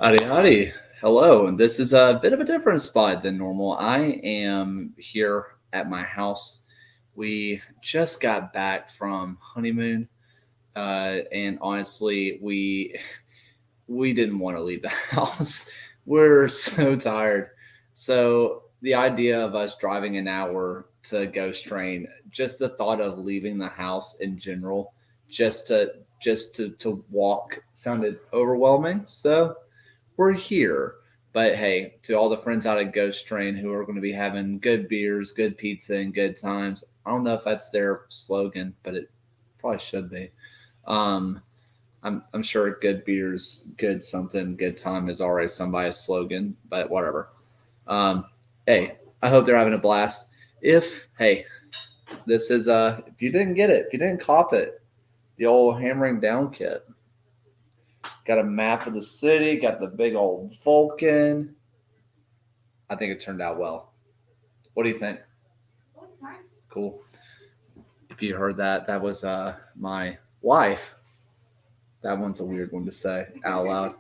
Howdy, howdy. Hello. This is a bit of a different spot than normal. I am here at my house. We just got back from honeymoon, and honestly, we didn't want to leave the house. We're so tired. So the idea of us driving an hour to Ghost Train, just the thought of leaving the house in general, just to just to walk sounded overwhelming. So we're here. But hey, to all the friends out at Ghost Train who are going to be having good beers, good pizza, and good times. I don't know if that's their slogan, but it probably should be. Um, I'm sure good beers, good something, good time is already somebody's slogan, but whatever. Um, hey, I hope they're having a blast. If hey, this is if you didn't get it, if you didn't cop it, the old hammering down kit. Got a map of the city, got the big old Vulcan. I think it turned out well. What do you think? Looks nice. Cool. If you heard that, that was my wife. That one's a weird one to say out loud.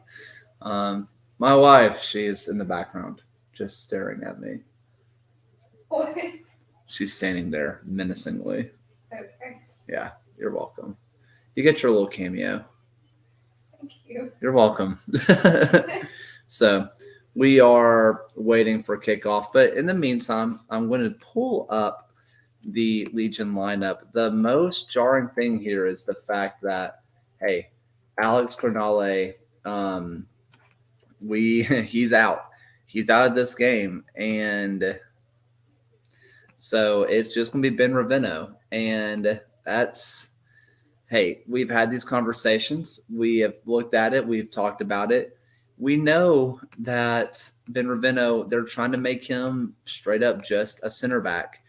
Um, my wife, she's in the background, just staring at me. What? She's standing there menacingly. Okay. Yeah, you're welcome. You get your little cameo. Thank you. You're welcome. So we are waiting for kickoff, but in the meantime, I'm going to pull up the Legion lineup. The most jarring thing here is the fact that hey, Alex Cornale, um, we he's out. He's out of this game, and so it's just gonna be Ben Ravino, and that's hey, we've had these conversations. We have looked at it. We've talked about it. We know that Ben Ravino, they're trying to make him straight up just a center back.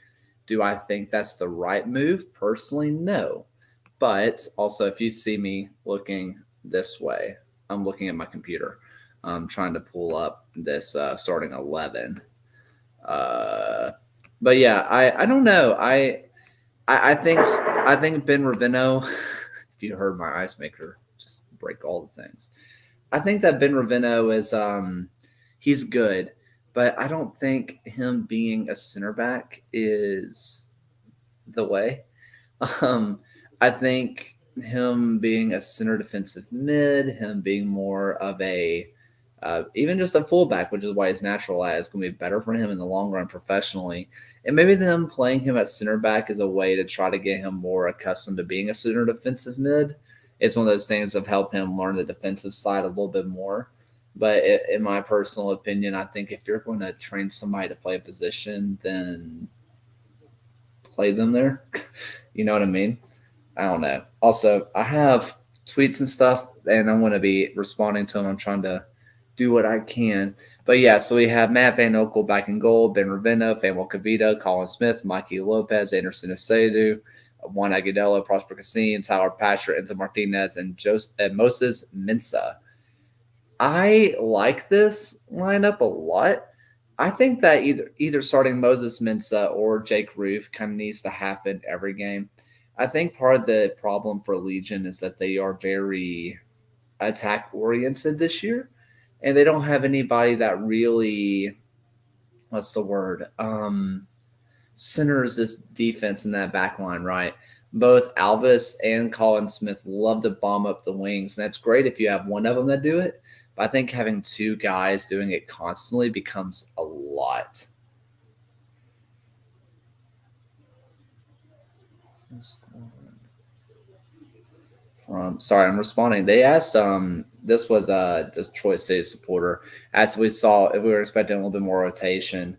Do I think that's the right move? Personally, no. But also, if you see me looking this way, I'm looking at my computer. I'm trying to pull up this starting 11. Uh, but yeah, I don't know. I think Ben Ravino. If you heard my ice maker, just break all the things. I think that Ben Ravino is he's good, but I don't think him being a center back is the way. Um, I think him being a center defensive mid, him being more of a even just a fullback, which is why he's natural at, is going to be better for him in the long run professionally. And maybe them playing him at center back is a way to try to get him more accustomed to being a center defensive mid. It's one of those things of help him learn the defensive side a little bit more. But in my personal opinion, I think if you're going to train somebody to play a position, then play them there. You know what I mean? I don't know. Also, I have tweets and stuff, and I'm going to be responding to them. I'm trying to do what I can. But yeah, so we have Matt Van Okel back in goal, Ben Ravina, Fanuel Cavita, Colin Smith, Mikey Lopez, Anderson Acedu, Juan Agudelo, Prosper Cassine, Tyler Pasher, Enzo Martinez, and Moses Mensa. I like this lineup a lot. I think that either starting Moses Mensa or Jake Roof kind of needs to happen every game. I think part of the problem for Legion is that they are very attack oriented this year, and they don't have anybody that really what's the word centers this defense in that back line right. Both Alvis and Colin Smith love to bomb up the wings, and that's great if you have one of them that do it. But I think having two guys doing it constantly becomes a lot. Sorry, I'm responding. They asked this was the Detroit City supporter asked if we saw if we were expecting a little bit more rotation.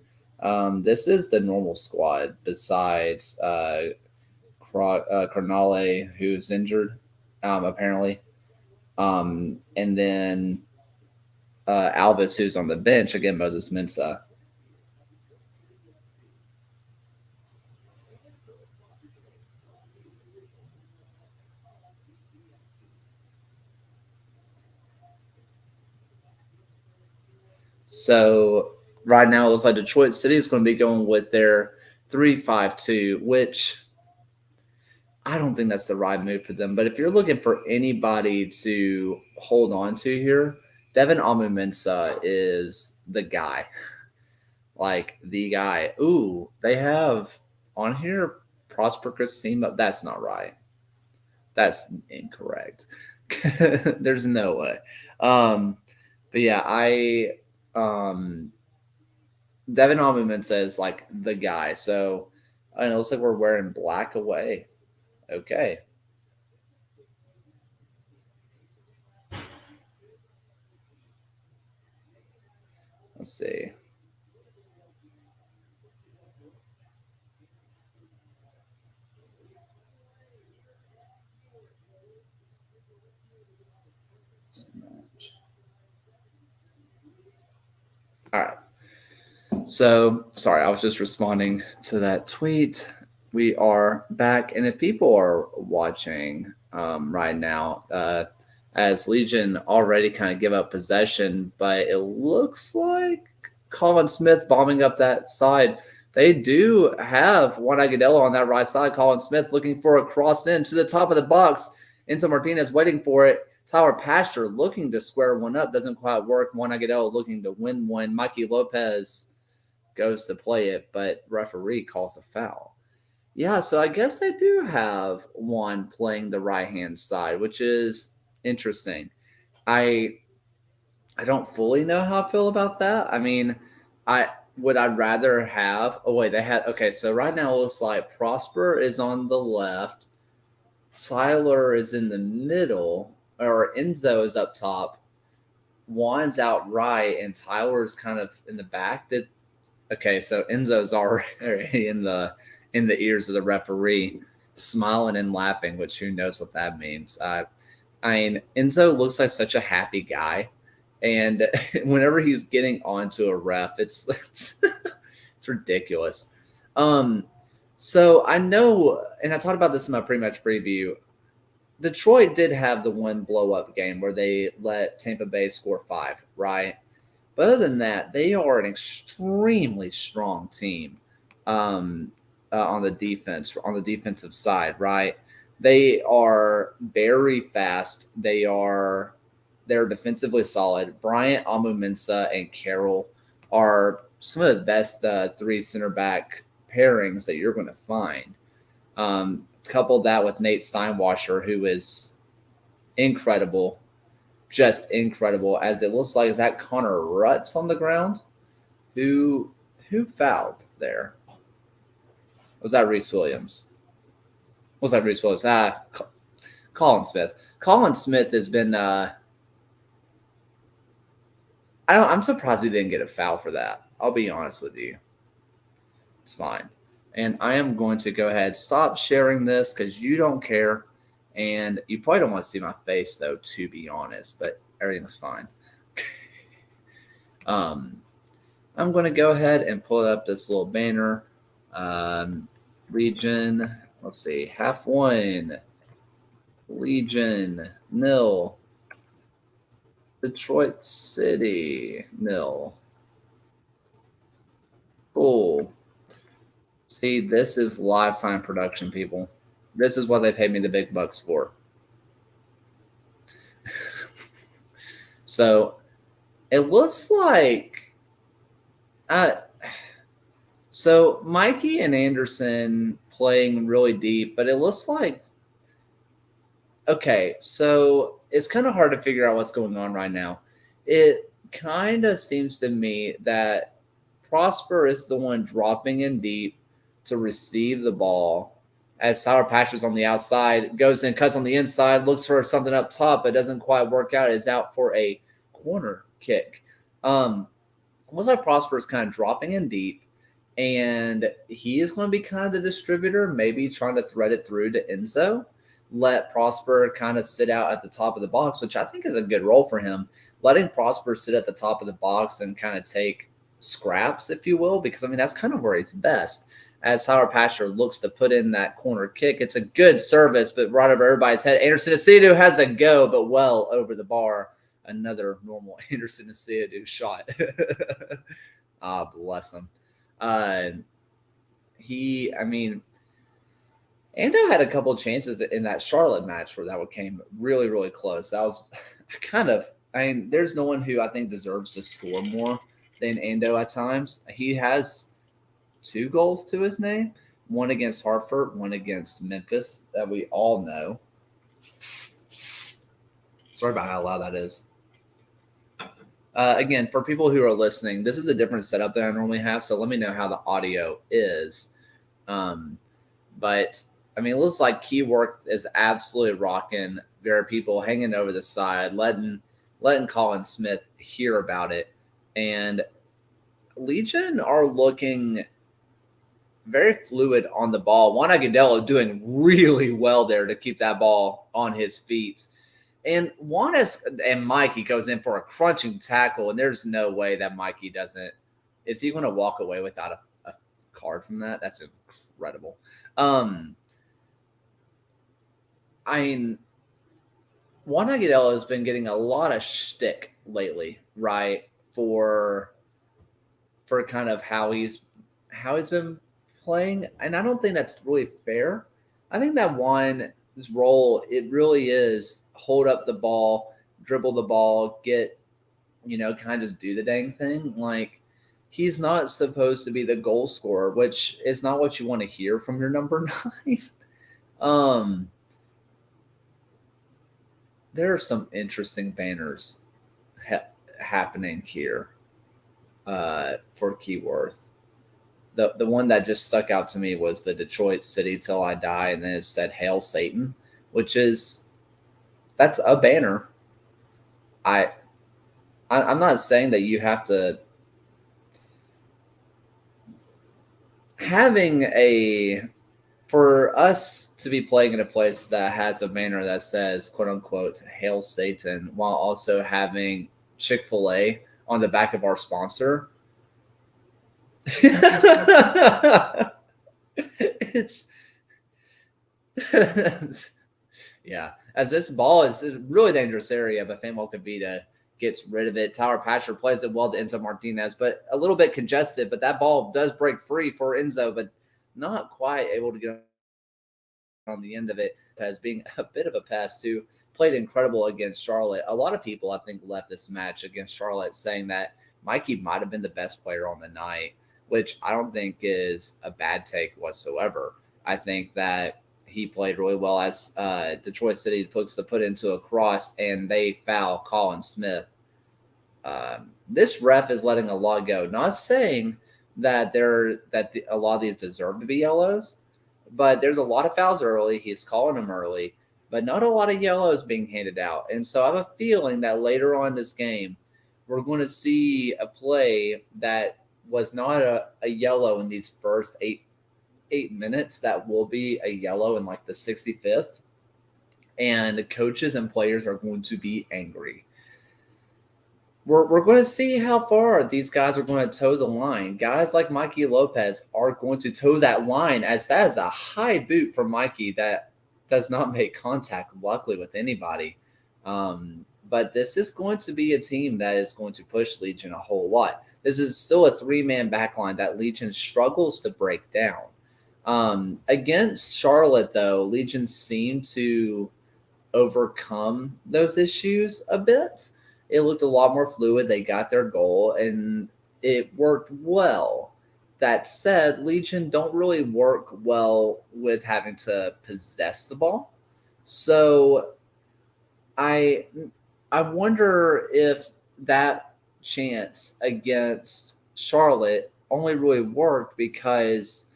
This is the normal squad besides Carnale, who's injured apparently, and then Alvis, who's on the bench again. Moses Mensa. So right now it looks like Detroit City is going to be going with their 3-5-2, which I don't think that's the right move for them. But if you're looking for anybody to hold on to here, Devin Amumensa is the guy. Like the guy. Ooh, they have on here Prosper Christine. That's not right. That's incorrect. There's no way. Um, but yeah, Devin Amumen says like the guy. So and it looks like we're wearing black away. Okay. Let's see. All right. So, sorry, I was just responding to that tweet. We are back, and if people are watching right now, as Legion already kind of give up possession, but it looks like Colin Smith bombing up that side. They do have Juan Agudelo on that right side. Colin Smith looking for a cross in to the top of the box. Enzo Martinez waiting for it. Tyler Pastor looking to square one up. Doesn't quite work. Juan Agudelo looking to win one. Mikey Lopez goes to play it, but referee calls a foul. Yeah, so I guess they do have one playing the right hand side, which is interesting. I I don't fully know how I feel about that. I mean, I'd rather have. Oh wait, they had okay. So right now it looks like Prosper is on the left, Tyler is in the middle, or Enzo is up top. Juan's out right, and Tyler's kind of in the back. That okay, so Enzo's already in the ears of the referee, smiling and laughing, which who knows what that means. I mean, Enzo looks like such a happy guy, and whenever he's getting onto a ref, it's ridiculous. Um, so I know, and I talked about this in my pre-match preview. Detroit did have the one blow up game where they let Tampa Bay score 5, right? But other than that, they are an extremely strong team on the defensive side, right? They are very fast. They're defensively solid. Bryant, Amumensa, and Carroll are some of the best three center back pairings that you're going to find. Couple that with Nate Steinwasser, who is incredible, just incredible. As it looks like, is that Connor Rutz on the ground? Who fouled there? Was that Reese Williams? Was that Reese Williams? Colin Smith. Colin Smith has been. I'm surprised he didn't get a foul for that. I'll be honest with you. It's fine. And I am going to go ahead stop sharing this because you don't care, and you probably don't want to see my face though, to be honest. But everything's fine. I'm going to go ahead and pull up this little banner. Region. Let's see. Half one. Legion nil. Detroit City nil. Cool. See, this is lifetime production, people. This is what they paid me the big bucks for. So it looks like so Mikey and Anderson playing really deep, but it looks like okay, so it's kind of hard to figure out what's going on right now. It kind of seems to me that Prosper is the one dropping in deep to receive the ball as Tyler Patcher's on the outside, goes in, cuts on the inside, looks for something up top, but doesn't quite work out, is out for a corner kick. Looks like Prosper is kind of dropping in deep, and he is going to be kind of the distributor, maybe trying to thread it through to Enzo. Let Prosper kind of sit out at the top of the box, which I think is a good role for him. Letting Prosper sit at the top of the box and kind of take scraps, if you will, because I mean that's kind of where he's best. As Tyler Patcher looks to put in that corner kick, it's a good service, but right over everybody's head. Anderson Acedo has a go, but well over the bar. Another normal Anderson Acedo shot. Bless him. I mean, Ando had a couple of chances in that Charlotte match where that one came really, really close. That was I kind of I mean, there's no one who I think deserves to score more than Ando at times. He has 2 goals to his name, one against Hartford, one against Memphis that we all know. Sorry about how loud that is. Again, for people who are listening, this is a different setup than I normally have, so let me know how the audio is. Um, but I mean, it looks like Keyworth is absolutely rocking. There are people hanging over the side, letting Colin Smith hear about it, and Legion are looking very fluid on the ball. Juan Agudelo doing really well there to keep that ball on his feet. And Juanes and Mikey goes in for a crunching tackle, and there's no way that Mikey doesn't. Is he going to walk away without a card from that? That's incredible. I mean, Juan Agudelo has been getting a lot of shtick lately, right? For kind of how he's been playing, and I don't think that's really fair. I think that Juan's role, it really is hold up the ball, dribble the ball, get, kind of just do the dang thing. Like, he's not supposed to be the goal scorer, which is not what you want to hear from your number 9. There are some interesting banners happening here for Keyworth. The one that just stuck out to me was the Detroit City Till I Die, and then it said Hail Satan, which is that's a banner. I'm not saying that you have to having a for us to be playing in a place that has a banner that says quote unquote Hail Satan while also having Chick-fil-A on the back of our sponsor. It's yeah, as this ball is a really dangerous area, but Famal Kavita gets rid of it. Tower Patcher plays it well to Enzo Martinez, but a little bit congested. But that ball does break free for Enzo, but not quite able to get on the end of it as being a bit of a pest who played incredible against Charlotte. A lot of people, I think, left this match against Charlotte saying that Mikey might have been the best player on the night, which I don't think is a bad take whatsoever. I think that he played really well as Detroit City looks to put into a cross and they foul Colin Smith. This ref is letting a lot go. Not saying that a lot of these deserve to be yellows, but there's a lot of fouls early. He's calling them early, but not a lot of yellows being handed out. And so I have a feeling that later on in this game, we're going to see a play that was not a yellow in these first eight minutes that will be a yellow in like the 65th. And the coaches and players are going to be angry. We're going to see how far these guys are going to toe the line. Guys like Mikey Lopez are going to toe that line, as that is a high boot for Mikey that does not make contact, luckily, with anybody. But this is going to be a team that is going to push Legion a whole lot. This is still a 3-man backline that Legion struggles to break down. Against Charlotte, though, Legion seemed to overcome those issues a bit. It looked a lot more fluid. They got their goal, and it worked well. That said, Legion don't really work well with having to possess the ball. So I wonder if that chance against Charlotte only really worked because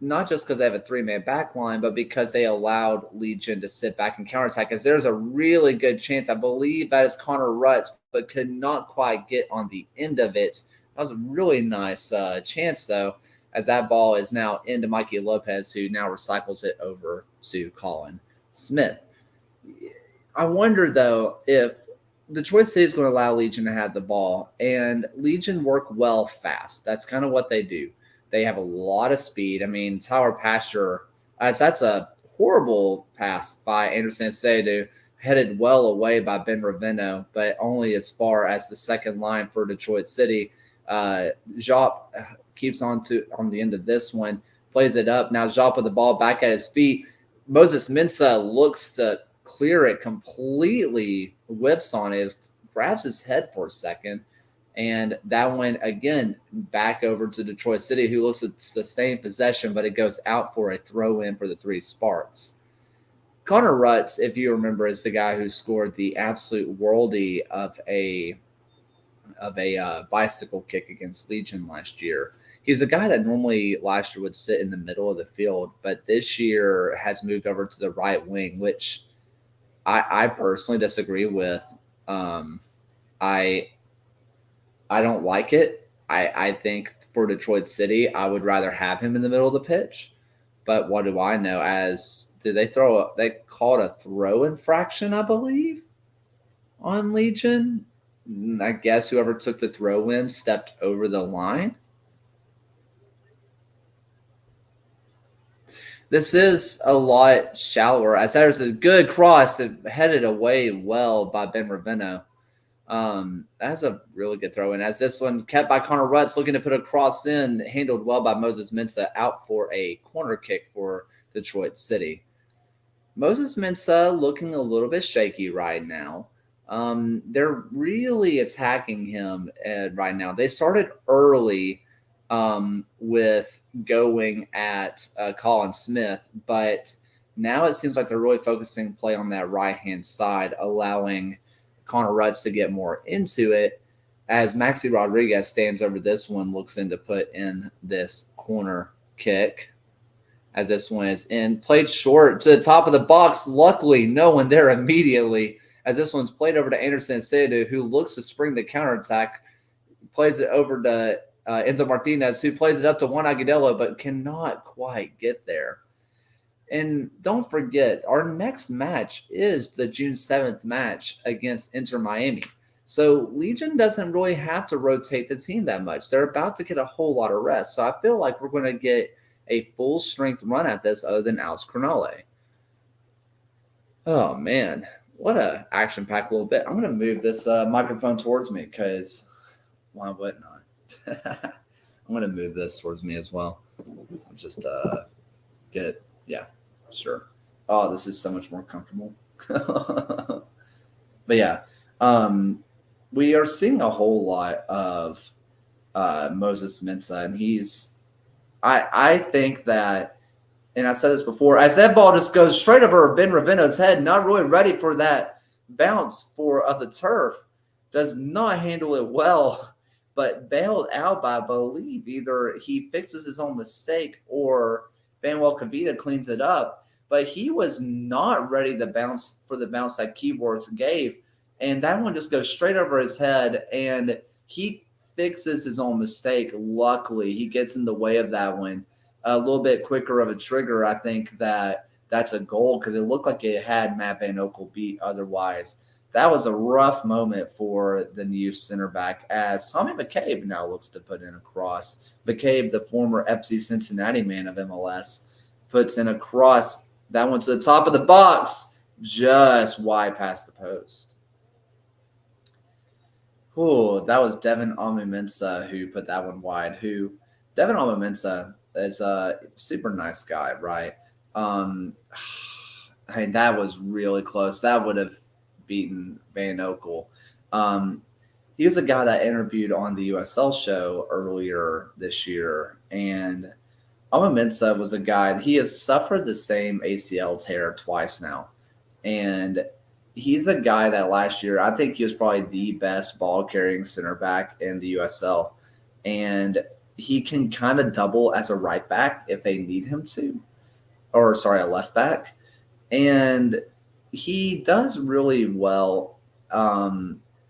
not just because they have a 3-man back line, but because they allowed Legion to sit back and counterattack. Because there's a really good chance, I believe that is Connor Rutz, but could not quite get on the end of it. That was a really nice chance, though, as that ball is now into Mikey Lopez, who now recycles it over to Colin Smith. I wonder, though, if Detroit City is going to allow Legion to have the ball, and Legion work well fast. That's kind of what they do. They have a lot of speed. I mean, Tower Pasture, as that's a horrible pass by Anderson Seydu, headed well away by Ben Ravino, but only as far as the second line for Detroit City. Jop keeps on the end of this one, plays it up. Now Jop with the ball back at his feet. Moses Mensah looks to clear it completely, whiffs on it. His grabs his head for a second. And that went again back over to Detroit City, who looks to sustain possession, but it goes out for a throw in for the Three Sparks. Connor Rutz, if you remember, is the guy who scored the absolute worldie of a bicycle kick against Legion last year. He's a guy that normally last year would sit in the middle of the field, but this year has moved over to the right wing, which I personally disagree with. Um, I I don't like it. I think for Detroit City, I would rather have him in the middle of the pitch. But what do I know? As did they called a throw infraction, I believe, on Legion. I guess whoever took the throw in stepped over the line. This is a lot shallower. As there's a good cross that headed away well by Ben Ravenno. That's a really good throw in. As this one kept by Connor Rutz, looking to put a cross in, handled well by Moses Mensah, out for a corner kick for Detroit City. Moses Mensah looking a little bit shaky right now. They're really attacking him right now. They started early with going at Colin Smith, but now it seems like they're really focusing play on that right-hand side, allowing Connor Rutz to get more into it as Maxi Rodriguez stands over this one, looks in to put in this corner kick. As this one is in, played short to the top of the box. Luckily, no one there immediately. As this one's played over to Anderson Seidu, who looks to spring the counterattack, plays it over to Enzo Martinez, who plays it up to Juan Agudelo, but cannot quite get there. And don't forget, our next match is the June 7th match against Inter Miami. So Legion doesn't really have to rotate the team that much. They're about to get a whole lot of rest. So I feel like we're going to get a full strength run at this other than Alex Crognale. Oh, man. What a action-packed little bit. I'm going to move this microphone towards me because why would not? I'm going to move this towards me as well. I'll just get, yeah, sure. Oh, this is so much more comfortable. But yeah, we are seeing a whole lot of Moses Mensah, and I think that, and I said this before, as that ball just goes straight over Ben Ravenno's head, not really ready for that bounce of the turf, does not handle it well, but bailed out by, I believe, either he fixes his own mistake or Manuel Kavita cleans it up. But he was not ready to bounce for the bounce that Keyworth gave, and that one just goes straight over his head, and he fixes his own mistake. Luckily, he gets in the way of that one. A little bit quicker of a trigger, I think that's a goal because it looked like it had Matt Van Oekel beat otherwise. That was a rough moment for the new center back as Tommy McCabe now looks to put in a cross. McCabe, the former FC Cincinnati man of MLS, puts in a cross. That one to the top of the box, just wide past the post. Oh, that was Devin Amumensa who put that one wide. Devin Amumensa is a super nice guy, right? I mean, that was really close. That would have beaten Van Oekel. He was a guy that I interviewed on the USL show earlier this year, and Amumensa was a guy. He has suffered the same ACL tear twice now, and he's a guy that last year, I think he was probably the best ball-carrying center back in the USL. And he can kind of double as a right back if they need him to. Or, sorry, a left back. And he does really well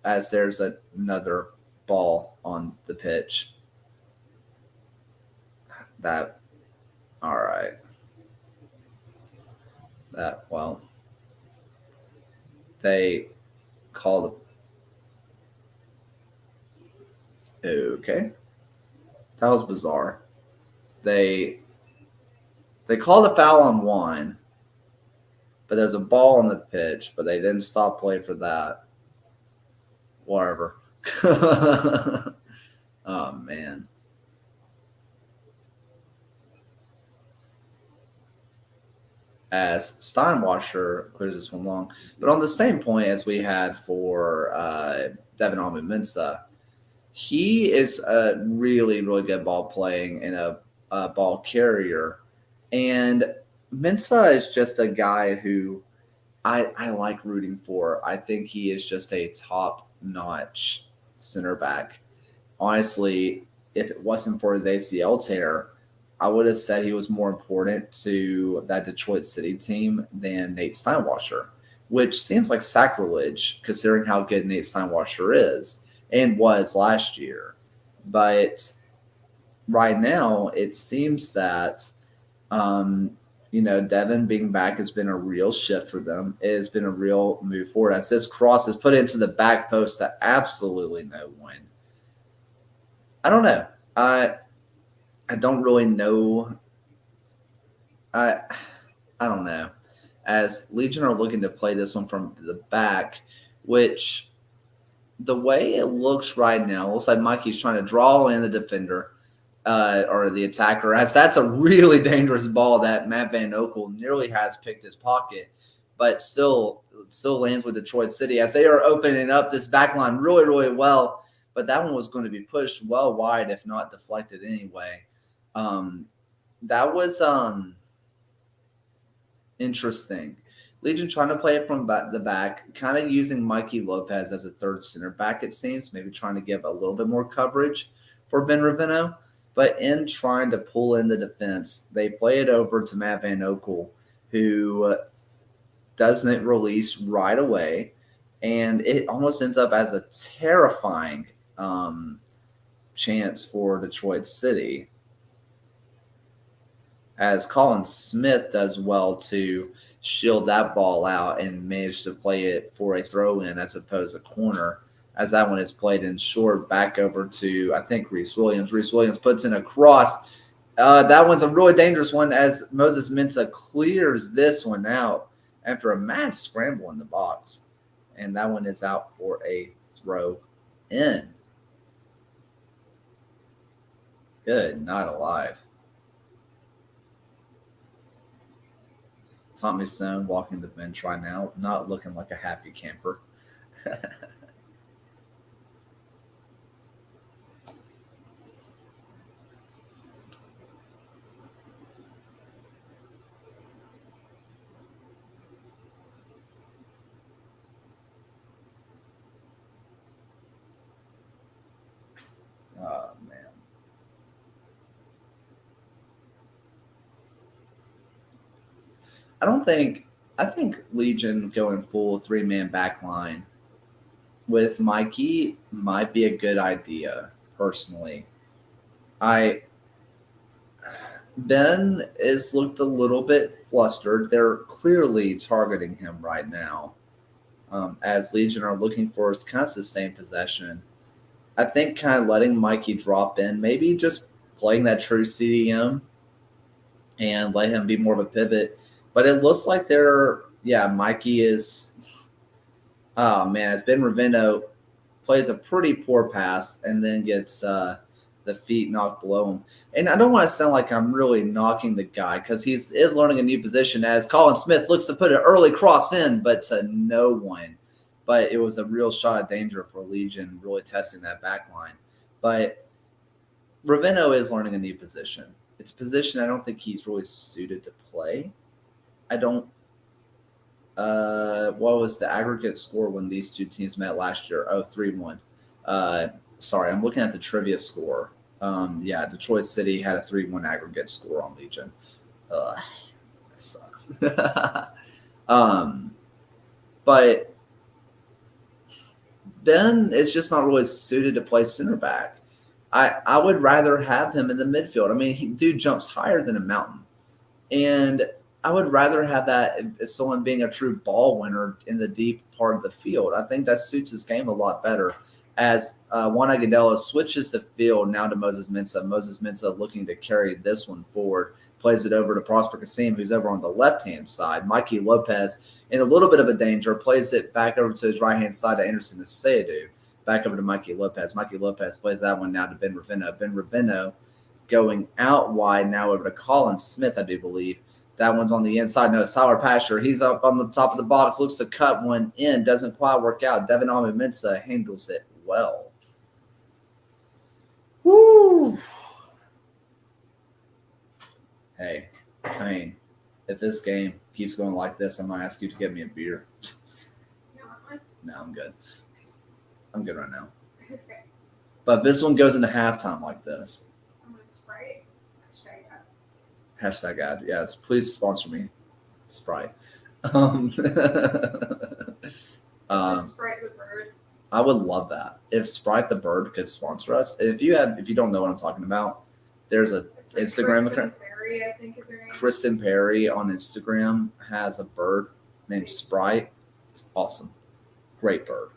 as there's another ball on the pitch. All right. They called. Okay. That was bizarre. They called a foul on one, but there's a ball on the pitch, but they didn't stop play for that. Whatever. Oh, man. as Steinwasser clears this one long. But on the same point as we had for Devin Almu-Mensah, he is a really, really good ball playing and a ball carrier. And Mensah is just a guy who I like rooting for. I think he is just a top notch center back. Honestly, if it wasn't for his ACL tear, I would have said he was more important to that Detroit City team than Nate Steinwasser, which seems like sacrilege considering how good Nate Steinwasser is and was last year. But right now, it seems that Devin being back has been a real shift for them. It has been a real move forward as this cross is put into the back post to absolutely no one. I don't know. I don't really know. I I don't know. As Legion are looking to play this one from the back, which the way it looks right now, looks like Mikey's trying to draw in the defender or the attacker. As that's a really dangerous ball that Matt Van Okel nearly has picked his pocket, but still lands with Detroit City as they are opening up this back line really, really well. But that one was going to be pushed well wide, if not deflected anyway. That was interesting. Legion trying to play it from the back, kind of using Mikey Lopez as a third center back, it seems, maybe trying to give a little bit more coverage for Ben Ravino. But in trying to pull in the defense, they play it over to Matt Van Okel, who doesn't release right away. And it almost ends up as a terrifying chance for Detroit City, as Colin Smith does well to shield that ball out and manage to play it for a throw in as opposed to corner, as that one is played in short back over to, I think, Reese Williams. Reese Williams puts in a cross. That one's a really dangerous one as Moses Mensah clears this one out after a mass scramble in the box. And that one is out for a throw in. Good, not alive. Tommy Stone walking the bench right now, not looking like a happy camper. Oh, man. I think Legion going full 3-man back line with Mikey might be a good idea, personally. I Ben is looked a little bit flustered. They're clearly targeting him right now, as Legion are looking for his kind of sustained possession. I think kind of letting Mikey drop in, maybe just playing that true CDM and let him be more of a pivot. But it looks like Mikey is, oh man, it's Ben Ravino plays a pretty poor pass and then gets the feet knocked below him. And I don't want to sound like I'm really knocking the guy because he is learning a new position as Colin Smith looks to put an early cross in, but to no one. But it was a real shot of danger for Legion, really testing that back line. But Ravino is learning a new position. It's a position I don't think he's really suited to play. I don't. What was the aggregate score when these two teams met last year? Oh, 3-1. Sorry, I'm looking at the trivia score. Detroit City had a 3-1 aggregate score on Legion. Ugh, that sucks. But Ben is just not really suited to play center back. I would rather have him in the midfield. I mean, dude jumps higher than a mountain. And I would rather have that as someone being a true ball winner in the deep part of the field. I think that suits his game a lot better. As Juan Agudelo switches the field now to Moses Mensah. Moses Mensah looking to carry this one forward, plays it over to Prosper Kasim, who's over on the left-hand side. Mikey Lopez, in a little bit of a danger, plays it back over to his right-hand side to Anderson Aseyadu. Back over to Mikey Lopez. Mikey Lopez plays that one now to Ben Ravino. Ben Ravino going out wide now over to Colin Smith, I do believe. That one's on the inside. No, it's Tyler Pasher. He's up on the top of the box, looks to cut one in, doesn't quite work out. Devin Ahmed-Mensah handles it well. Woo! Hey, I mean, if this game keeps going like this, I'm gonna ask you to get me a beer. You want one? No, I'm good. I'm good right now. Okay. But if this one goes into halftime like this, I'm gonna Sprite. hashtag ad. Yes, please sponsor me, Sprite. Um, It's just Sprite the bird. I would love that if Sprite the bird could sponsor us. And if you don't know what I'm talking about, there's a It's like Instagram Kristen account. Perry, I think is her name. Kristen Perry on Instagram has a bird named Sprite. It's awesome, great bird.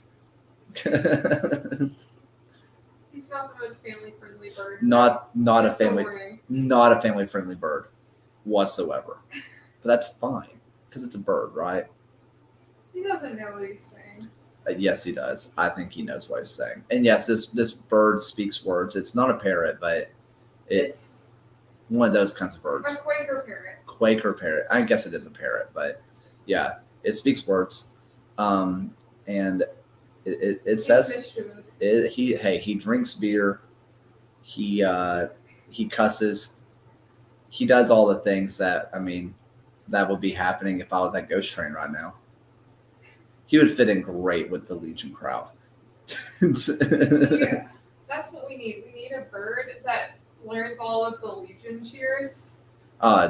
He's not the most family friendly bird. not a Just a family warning. not a family friendly bird whatsoever. But that's fine because it's a bird, right? He doesn't know what he's saying. Yes, he does. I think he knows what he's saying. And yes, this bird speaks words. It's not a parrot, but it's one of those kinds of a birds. Quaker parrot. Quaker parrot. I guess it is a parrot, but yeah, it speaks words. And it He's says mischievous. he drinks beer. He cusses. He does all the things that that would be happening if I was at Ghost Train right now. He would fit in great with the Legion crowd. Yeah, that's what we need. We need a bird that learns all of the Legion cheers. A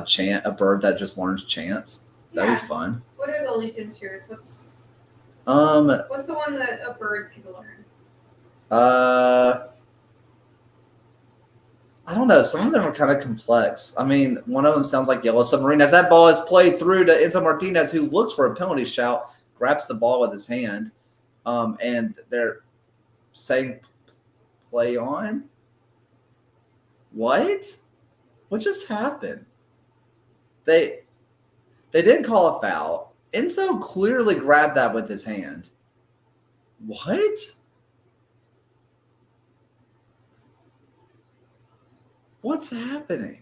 bird that just learns chants. That'd Yeah. be fun. What are the Legion cheers? What's the one that a bird can learn? I don't know. Some of them are kind of complex. I mean, one of them sounds like Yellow Submarine. As that ball is played through to Enzo Martinez, who looks for a penalty shout, grabs the ball with his hand, and they're saying, "Play on." What? What just happened? They didn't call a foul. Enzo clearly grabbed that with his hand. What? What's happening?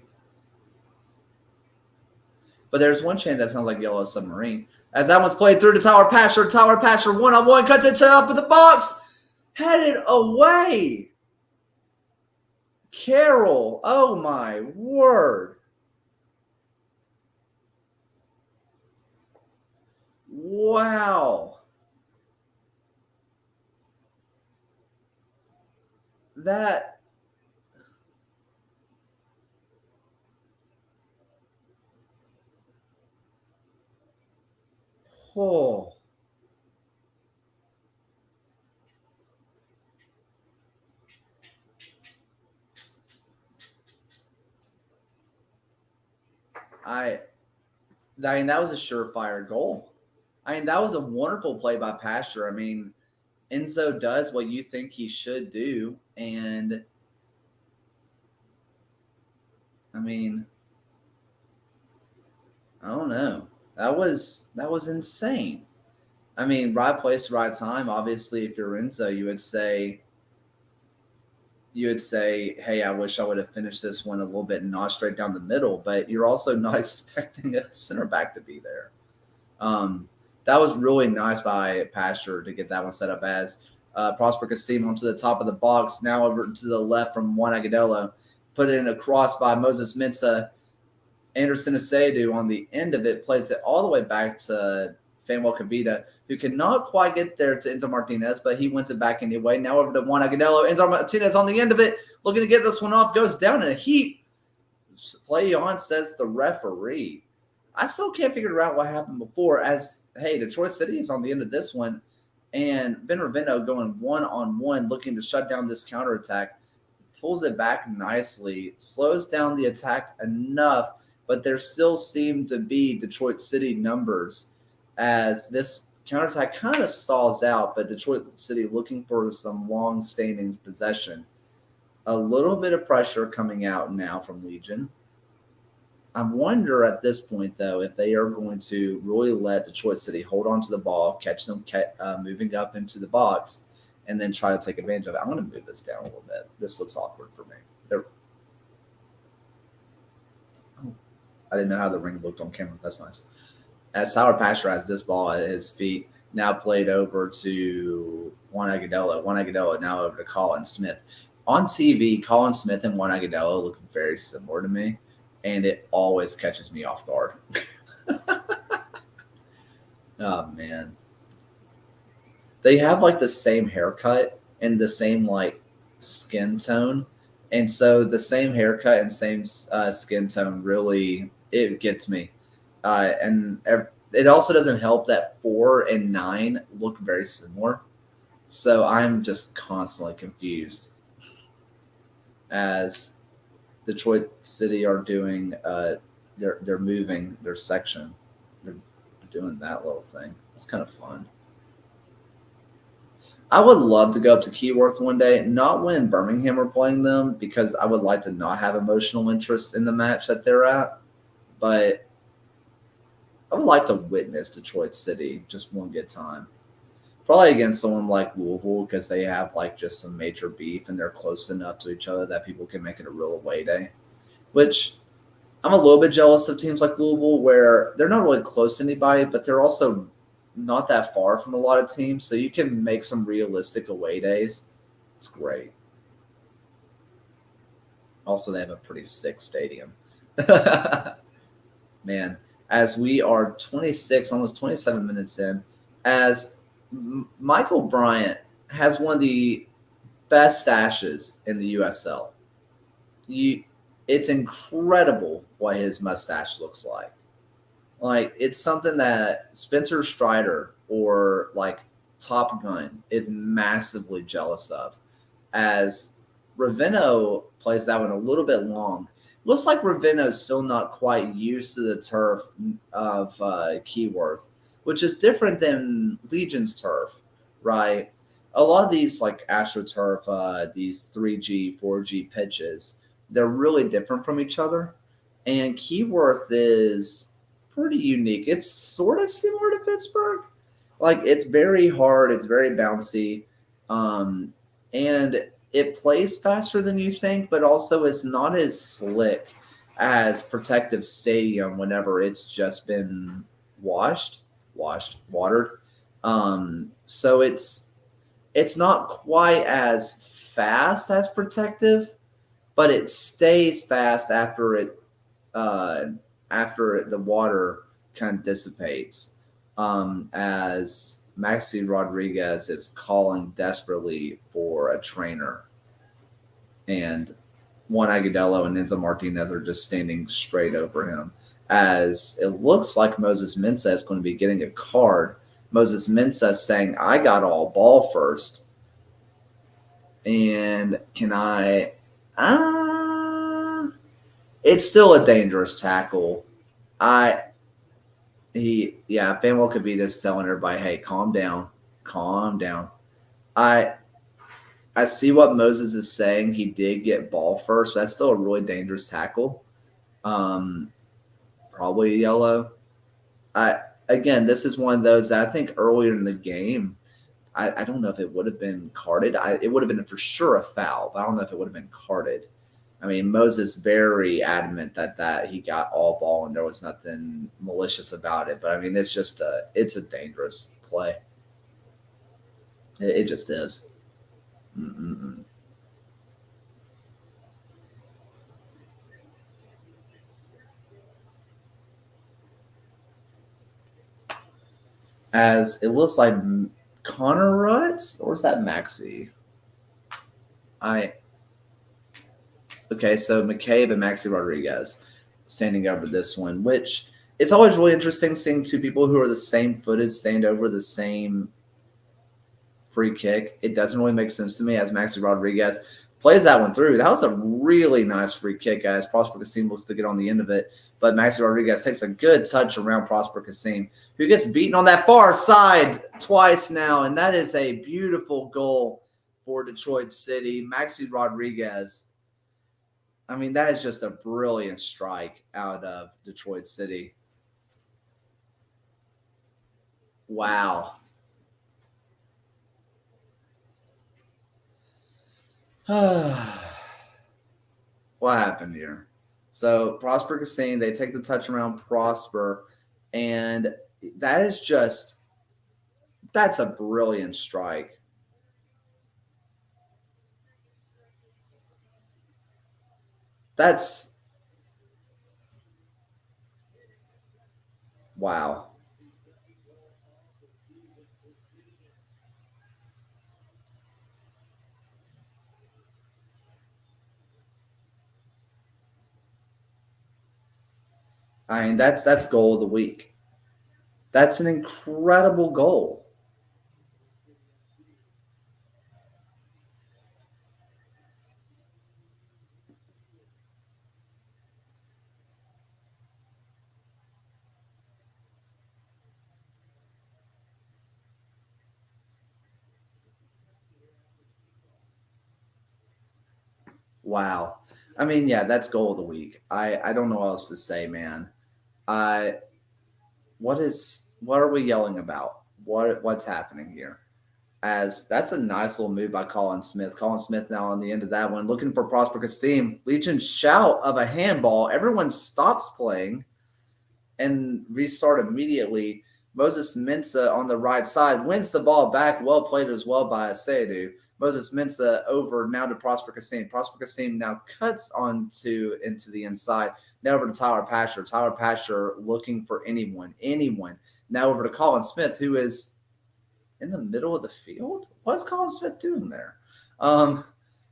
But there's one chant that sounds like Yellow Submarine. As that one's played through to Tyler Pasher. Tyler Pasher one-on-one cuts it to up in the box. Headed away. Carroll. Oh my word. Wow. That. Oh. I mean, that was a surefire goal. I mean, that was a wonderful play by Pastor. I mean, Enzo does what you think he should do. And, I mean, I don't know. That was insane. I mean, right place, right time. Obviously, if you're Enzo, you would say, hey, I wish I would have finished this one a little bit not straight down the middle, but you're also not expecting a center back to be there. That was really nice by Pastor to get that one set up as Prosper Cassim onto the top of the box, now over to the left from Juan Agudelo, put it in a cross by Moses Mensah. Anderson Asedu on the end of it plays it all the way back to Fanuel Kavita, who cannot quite get there to Enzo Martinez, but he wins it back anyway. Now over to Juan Agudelo. Enzo Martinez on the end of it, looking to get this one off, goes down in a heap. Play on, says the referee. I still can't figure out what happened before, as, hey, Detroit City is on the end of this one, and Benevento going one-on-one, looking to shut down this counterattack, pulls it back nicely, slows down the attack enough, but there still seem to be Detroit City numbers as this counterattack kind of stalls out, but Detroit City looking for some long-standing possession. A little bit of pressure coming out now from Legion. I wonder at this point, though, if they are going to really let Detroit City hold on to the ball, catch them moving up into the box, and then try to take advantage of it. I'm going to move this down a little bit. This looks awkward for me. I didn't know how the ring looked on camera. That's nice. As Tyler Pasher has this ball at his feet, now played over to Juan Agudelo. Juan Agudelo now over to Colin Smith. On TV, Colin Smith and Juan Agudelo look very similar to me, and it always catches me off guard. Oh man, they have like the same haircut and the same like skin tone, and so the same haircut and same skin tone really it gets me. It also doesn't help that 4 and 9 look very similar, so I'm just constantly confused as Detroit City are doing. They're moving their section. They're doing that little thing. It's kind of fun. I would love to go up to Keyworth one day, not when Birmingham are playing them, because I would like to not have emotional interest in the match that they're at. But I would like to witness Detroit City just one good time. Probably against someone like Louisville because they have like just some major beef and they're close enough to each other that people can make it a real away day. Which I'm a little bit jealous of teams like Louisville where they're not really close to anybody, but they're also not that far from a lot of teams, so you can make some realistic away days. It's great. Also, they have a pretty sick stadium. Man, as we are 26, almost 27 minutes in, as Michael Bryant has one of the best stashes in the USL. It's incredible what his mustache looks like. Like it's something that Spencer Strider or like Top Gun is massively jealous of. As Ravino plays that one a little bit long. Looks like Ravino's still not quite used to the turf of Keyworth, which is different than Legion's turf, right? A lot of these like AstroTurf, these 3G, 4G pitches, they're really different from each other. And Keyworth is pretty unique. It's sort of similar to Pittsburgh. Like it's very hard, it's very bouncy, and it plays faster than you think, but also it's not as slick as Protective Stadium whenever it's just been watered. So it's not quite as fast as Protective, but it stays fast uh, after the water kind of dissipates. As Maxi Rodriguez is calling desperately for a trainer, and Juan Agudelo and Enzo Martinez are just standing straight over him. As it looks like Moses Mensah is going to be getting a card. Moses Mensah saying, "I got all ball first." And can I? It's still a dangerous tackle. Fanwell could be just telling everybody, "Hey, calm down, calm down." I I see what Moses is saying. He did get ball first, but that's still a really dangerous tackle. Um, Probably yellow. I Again, this is one of those that I think earlier in the game, I don't know if it would have been carded. It would have been for sure a foul, but I don't know if it would have been carded. I mean, Moses very adamant that he got all ball and there was nothing malicious about it. But I mean, it's a dangerous play. It just is. Mm-mm-mm. As it looks like Connor Rutz, or is that Maxi? I Okay, so McCabe and Maxi Rodriguez standing over this one, which it's always really interesting seeing two people who are the same footed stand over the same free kick. It doesn't really make sense to me as Maxi Rodriguez plays that one through. That was a really nice free kick as Prosper Kasim looks to get on the end of it. But Maxi Rodriguez takes a good touch around Prosper Kasim, who gets beaten on that far side twice now. And that is a beautiful goal for Detroit City. Maxi Rodriguez, I mean, that is just a brilliant strike out of Detroit City. Wow. What happened here? So Prosper Cassine, they take the touch around Prosper, and that is just that's a brilliant strike. That's wow. I mean, that's goal of the week. That's an incredible goal. Wow. I mean, yeah, that's goal of the week. I don't know what else to say, man. I what are we yelling about? What's happening here? As that's a nice little move by Colin Smith. Colin Smith now on the end of that one, looking for Prosper Kasim. Legion shout of a handball. Everyone stops playing and restart immediately. Moses Mensah on the right side wins the ball back. Well played as well by Asadu. Moses Mensah over now to Prosper Kasim. Prosper Kasim now cuts into the inside. Now over to Tyler Pasher. Tyler Pasher looking for anyone. Now over to Colin Smith, who is in the middle of the field. What's Colin Smith doing there? Um,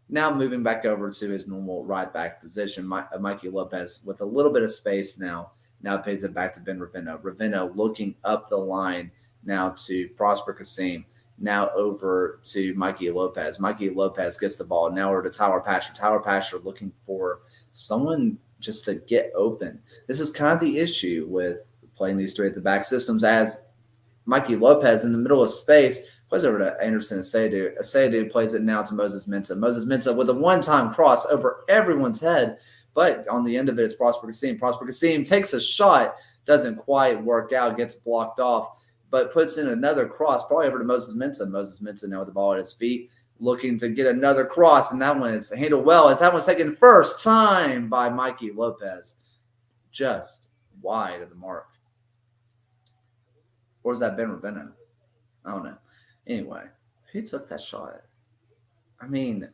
Now moving back over to his normal right back position, Mikey Lopez with a little bit of space now. Now pays it back to Ben Ravino. Ravino looking up the line now to Prosper Kasim. Now over to Mikey Lopez. Mikey Lopez gets the ball. Now over to Tyler Pasher. Tyler Pasher looking for someone just to get open. This is kind of the issue with playing these three at the back systems as Mikey Lopez in the middle of space plays over to Anderson Asadu. Asadu plays it now to Moses Mensah. Moses Mensah with a one-time cross over everyone's head, but on the end of it is Prosper Kasim. Prosper Kasim takes a shot, doesn't quite work out, gets blocked off, but puts in another cross, probably over to Moses Mensah. Moses Mensah now with the ball at his feet, looking to get another cross, and that one is handled well as that one's taken first time by Mikey Lopez, just wide of the mark. Or is that Ben Ravino? I don't know. Anyway, who took that shot? I mean,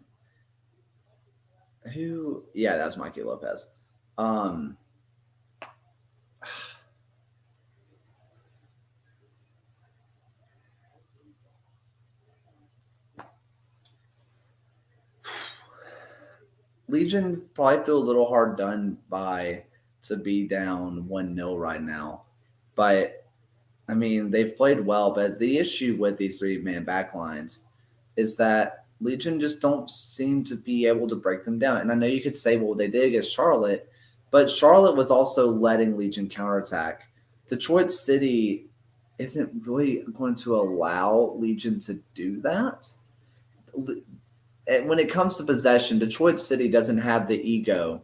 who? Yeah, that's Mikey Lopez. Um, Legion probably feel a little hard done by to be down 1-0 right now. But I mean, they've played well, but the issue with these three-man backlines is that Legion just don't seem to be able to break them down. And I know you could say, well, they did against Charlotte, but Charlotte was also letting Legion counterattack. Detroit City isn't really going to allow Legion to do that. When it comes to possession, Detroit City doesn't have the ego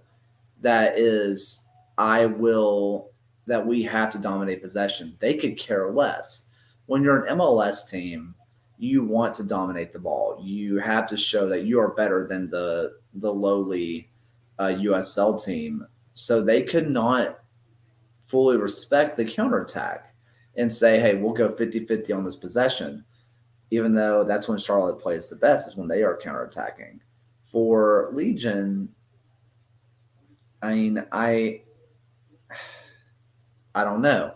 that is, I will, that we have to dominate possession. They could care less. When you're an MLS team, you want to dominate the ball. You have to show that you are better than the lowly USL team. So they could not fully respect the counterattack and say, hey, we'll go 50-50 on this possession, even though that's when Charlotte plays the best, is when they are counterattacking. For Legion, I mean, I don't know.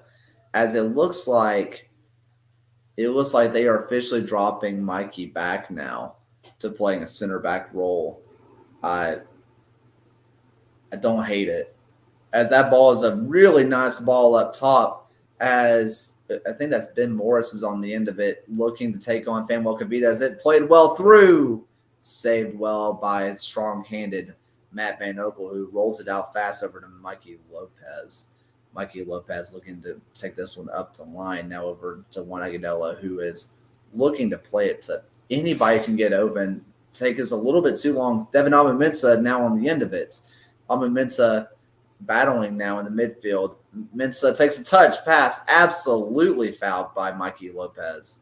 As it looks like they are officially dropping Mikey back now to playing a center back role. I don't hate it. As that ball is a really nice ball up top, as I think that's Ben Morris is on the end of it, looking to take on Fanuel Kavita as it played well through, saved well by strong-handed Matt Van Okel, who rolls it out fast over to Mikey Lopez. Mikey Lopez looking to take this one up the line. Now over to Juan Agudelo, who is looking to play it to anybody can get open. Take us a little bit too long. Devin Alman-Mensah now on the end of it. Alman-Mensah battling now in the midfield. Mensah takes a touch pass, absolutely fouled by Mikey Lopez,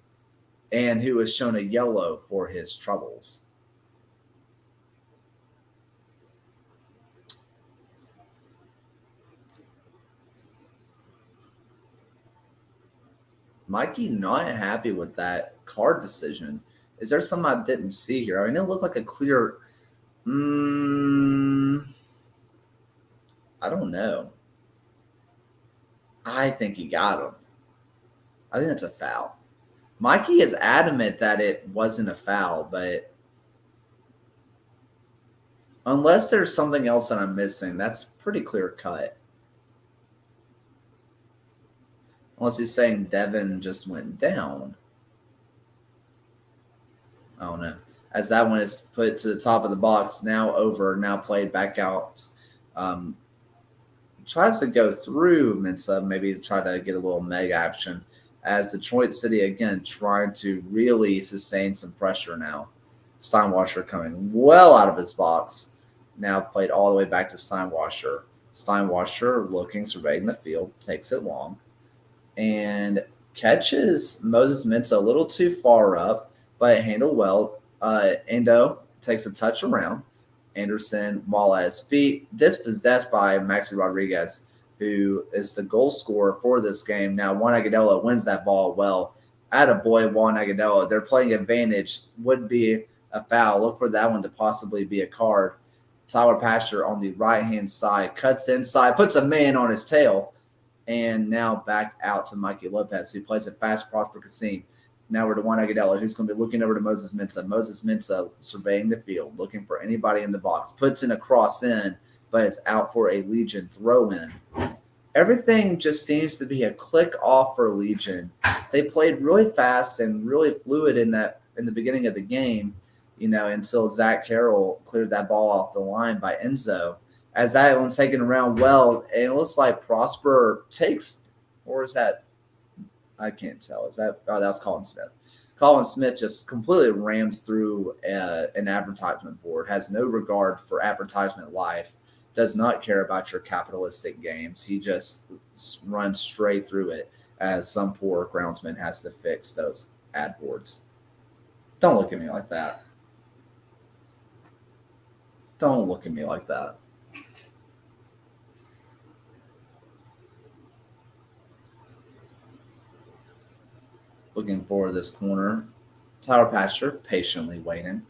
and who was shown a yellow for his troubles. Mikey not happy with that card decision. Is there something I didn't see here? I mean, it looked like a clear. Mm, I don't know. I think he got him. I think that's a foul. Mikey is adamant that it wasn't a foul, but unless there's something else that I'm missing, that's pretty clear cut. Unless he's saying Devin just went down. I don't know. As that one is put to the top of the box, now over, now played back out. Um, Tries to go through Mensa, maybe to try to get a little mega action. As Detroit City again trying to really sustain some pressure now. Steinwasser coming well out of his box. Now played all the way back to Steinwasser. Steinwasser looking, surveying the field, takes it long, and catches Moses Mensah a little too far up, but handled well. Endo takes a touch around. Anderson, while at his feet, dispossessed by Maxi Rodriguez, who is the goal scorer for this game. Now, Juan Agudelo wins that ball well. Attaboy, Juan Agudelo. Their playing advantage would be a foul. Look for that one to possibly be a card. Tyler Pasher on the right-hand side cuts inside, puts a man on his tail, and now back out to Mikey Lopez, who plays it fast across for Kasim. Now we're to Juan Agudelo, who's going to be looking over to Moses Mensah. Moses Mensah surveying the field, looking for anybody in the box. Puts in a cross in, but is out for a Legion throw-in. Everything just seems to be a click off for Legion. They played really fast and really fluid in the beginning of the game, until Zach Carroll cleared that ball off the line by Enzo. As that one's taken around well, and it looks like Prosper takes, or is that? I can't tell. Is that? Oh, that was Colin Smith. Colin Smith just completely rams through an advertisement board, has no regard for advertisement life, does not care about your capitalistic games. He just runs straight through it as some poor groundsman has to fix those ad boards. Don't look at me like that. Don't look at me like that. Looking for this corner. Tyler Pastor patiently waiting.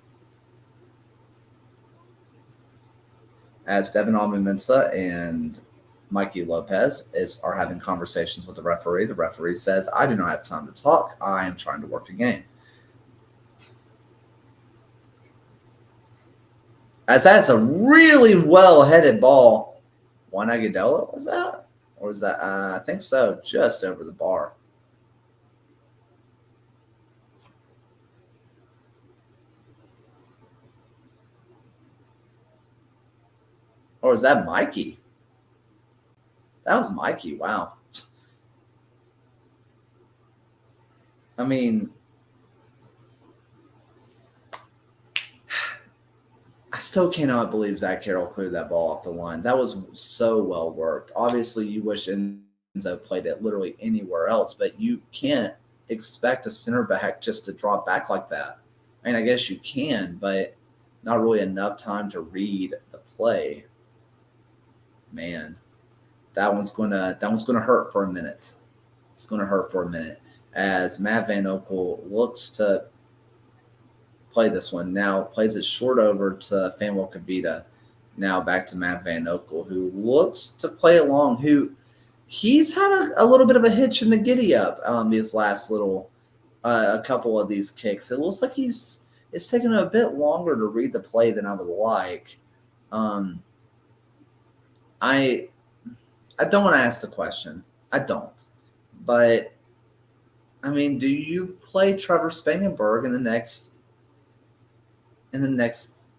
As Devin Alman-Mensah and Mikey Lopez are having conversations with the referee says, I do not have time to talk. I am trying to work a game. As that's a really well-headed ball. Juan Agudelo, was that? Or was that? I think so. Just over the bar. Or is that Mikey? That was Mikey. Wow. I mean, I still cannot believe Zach Carroll cleared that ball off the line. That was so well worked. Obviously, you wish Enzo played it literally anywhere else, but you can't expect a center back just to drop back like that. I mean, I guess you can, but not really enough time to read the play. Man, that one's gonna hurt for a minute. It's gonna hurt for a minute as Matt Van Oekel looks to play this one. Now plays it short over to Fanuel Kavita. Now back to Matt Van Oekel, who looks to play along. Who he's had a little bit of a hitch in the giddy up these last little a couple of these kicks. It looks like it's taking a bit longer to read the play than I would like. I don't want to ask the question. I don't. But, I mean, do you play Trevor Spangenberg in the next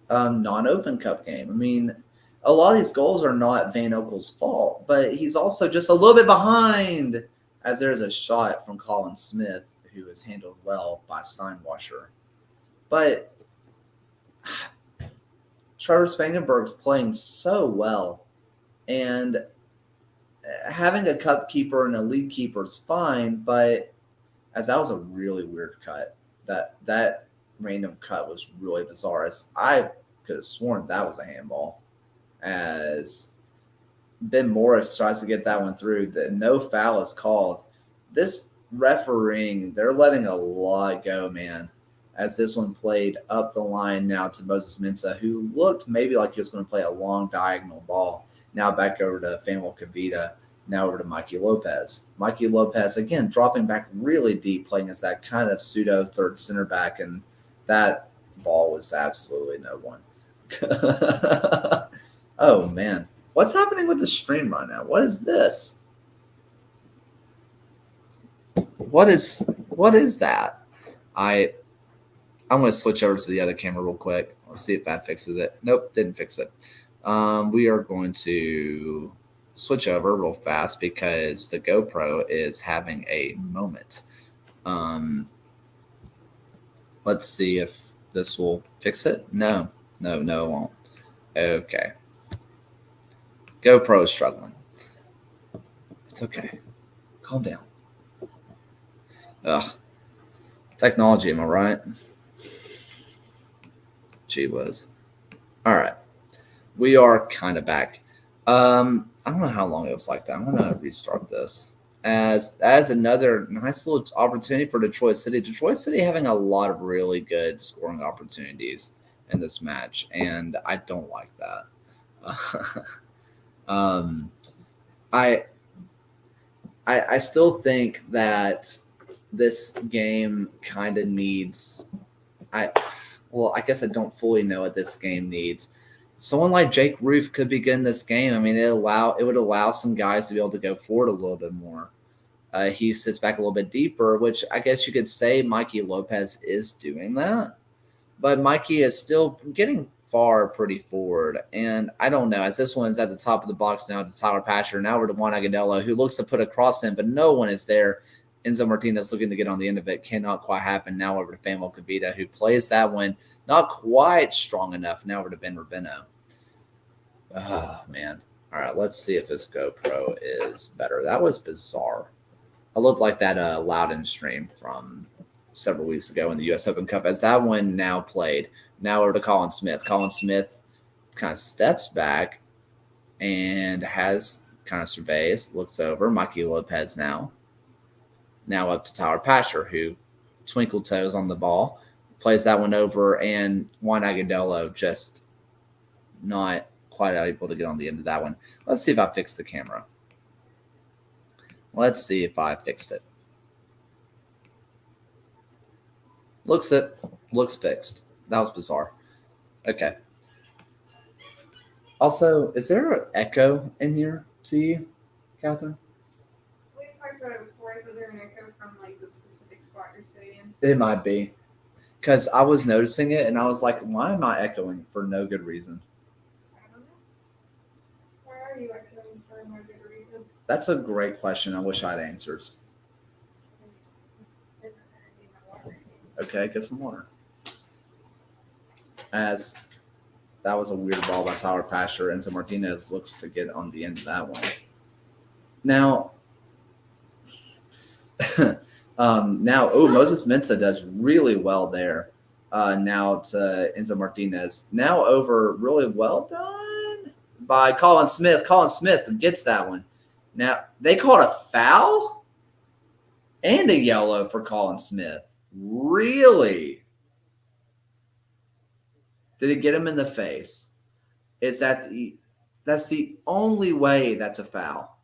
non-Open Cup game? I mean, a lot of these goals are not Van Oekel's fault, but he's also just a little bit behind as there's a shot from Colin Smith who is handled well by Steinwasser. But Trevor Spangenberg's playing so well, and having a cup keeper and a league keeper is fine, but as that was a really weird cut. That random cut was really bizarre. As I could have sworn that was a handball. As Ben Morris tries to get that one through, that no foul is called. This refereeing, they're letting a lot go, man. As this one played up the line now to Moses Mensah, who looked maybe like he was going to play a long diagonal ball. Now back over to Fanuel Kavita. Now over to Mikey Lopez. Mikey Lopez, again, dropping back really deep, playing as that kind of pseudo third center back. And that ball was absolutely no one. Oh, man. What's happening with the stream right now? What is this? What is that? I'm going to switch over to the other camera real quick. Let's see if that fixes it. Nope, didn't fix it. We are going to switch over real fast because the GoPro is having a moment. Let's see if this will fix it. No, it won't. Okay. GoPro is struggling. It's okay. Calm down. Ugh. Technology, am I right? Gee whiz. All right. We are kind of back. I don't know how long it was like that. I'm gonna restart this as another nice little opportunity for Detroit City. Detroit City having a lot of really good scoring opportunities in this match, and I don't like that. I still think that this game kind of needs. I guess I don't fully know what this game needs. Someone like Jake Roof could be good in this game. I mean, it would allow some guys to be able to go forward a little bit more. He sits back a little bit deeper, which I guess you could say Mikey Lopez is doing that. But Mikey is still getting far pretty forward. And I don't know, as this one's at the top of the box now to Tyler Patcher, now over to Juan Agudelo, who looks to put a cross in, but no one is there. Enzo Martinez looking to get on the end of it. Cannot quite happen. Now over to Fanuel Kavita, who plays that one not quite strong enough. Now over to Ben Ravino. Oh, man. All right, let's see if this GoPro is better. That was bizarre. It looked like that Loudon stream from several weeks ago in the U.S. Open Cup as that one now played. Now over to Colin Smith. Colin Smith kind of steps back and has kind of surveys, looks over. Mikey Lopez now up to Tyler Patcher, who twinkle toes on the ball, plays that one over, and Juan Agudelo just not quite able to get on the end of that one. Let's see if I fixed the camera. Let's see if I fixed it. Looks fixed. That was bizarre. Okay. Also, is there an echo in here to you, Catherine? We talked about it before. Is there an echo from like the specific spot you're sitting in? It might be. Because I was noticing it and I was like, why am I echoing for no good reason? I don't know. Why are you echoing for no good reason? That's a great question. I wish I had answers. Okay, get some water. As that was a weird ball by Tyler Patcher, and so Martinez looks to get on the end of that one. Now, Moses Mensah does really well there. Now to Enzo Martinez. Now over, really well done by Colin Smith. Colin Smith gets that one. Now, they called a foul and a yellow for Colin Smith. Really? Did it get him in the face? That's the only way that's a foul.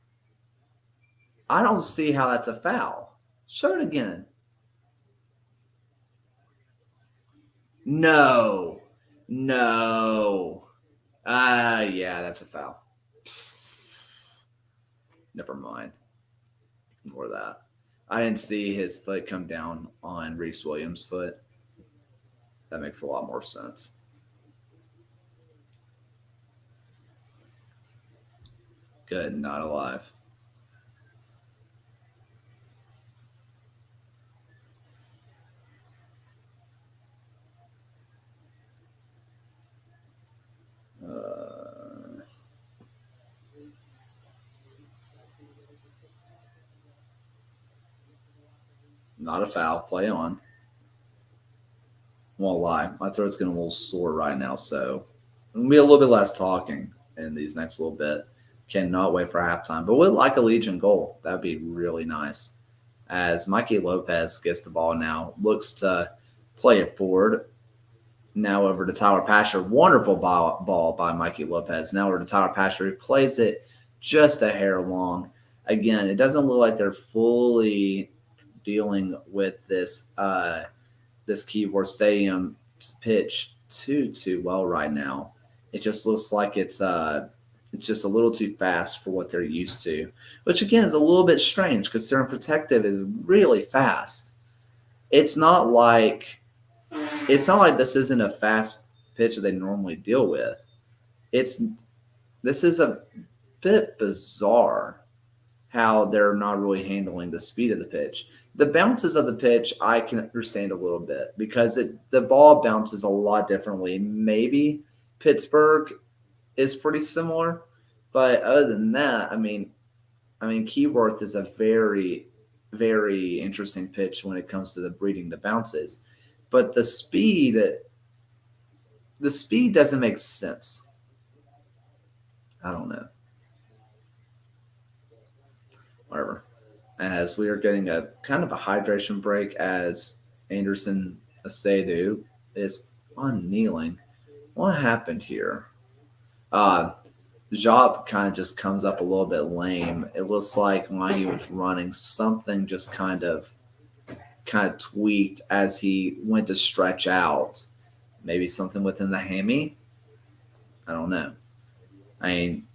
I don't see how that's a foul. Show it again. No. Yeah, that's a foul. Never mind. Ignore that. I didn't see his foot come down on Reese Williams' foot. That makes a lot more sense. Good, not alive. Not a foul. Play on. Won't lie. My throat's getting a little sore right now, so it'll be a little bit less talking in these next little bit. Cannot wait for halftime. But we'd like a Legion goal. That'd be really nice. as Mikey Lopez gets the ball now, looks to play it forward. Now over to Tyler Pasher. Wonderful ball by Mikey Lopez. Now over to Tyler Pasher, who plays it just a hair long. Again, it doesn't look like they're fully dealing with this Keyboard Stadium pitch too well right now. It just looks like it's just a little too fast for what they're used to, which again is a little bit strange considering Protective is really fast. It's not like this isn't a fast pitch that they normally deal with. This is a bit bizarre how they're not really handling the speed of the pitch. The bounces of the pitch I can understand a little bit because the ball bounces a lot differently. Maybe Pittsburgh is pretty similar, but other than that, I mean, Keyworth is a very, very interesting pitch when it comes to the breeding the bounces, but the speed doesn't make sense. I don't know. Whatever. As we are getting a kind of a hydration break as Anderson Asedu is on kneeling. What happened here? Job kind of just comes up a little bit lame. It looks like when he was running, something just kind of tweaked as he went to stretch out. Maybe something within the hammy. I don't know. I mean,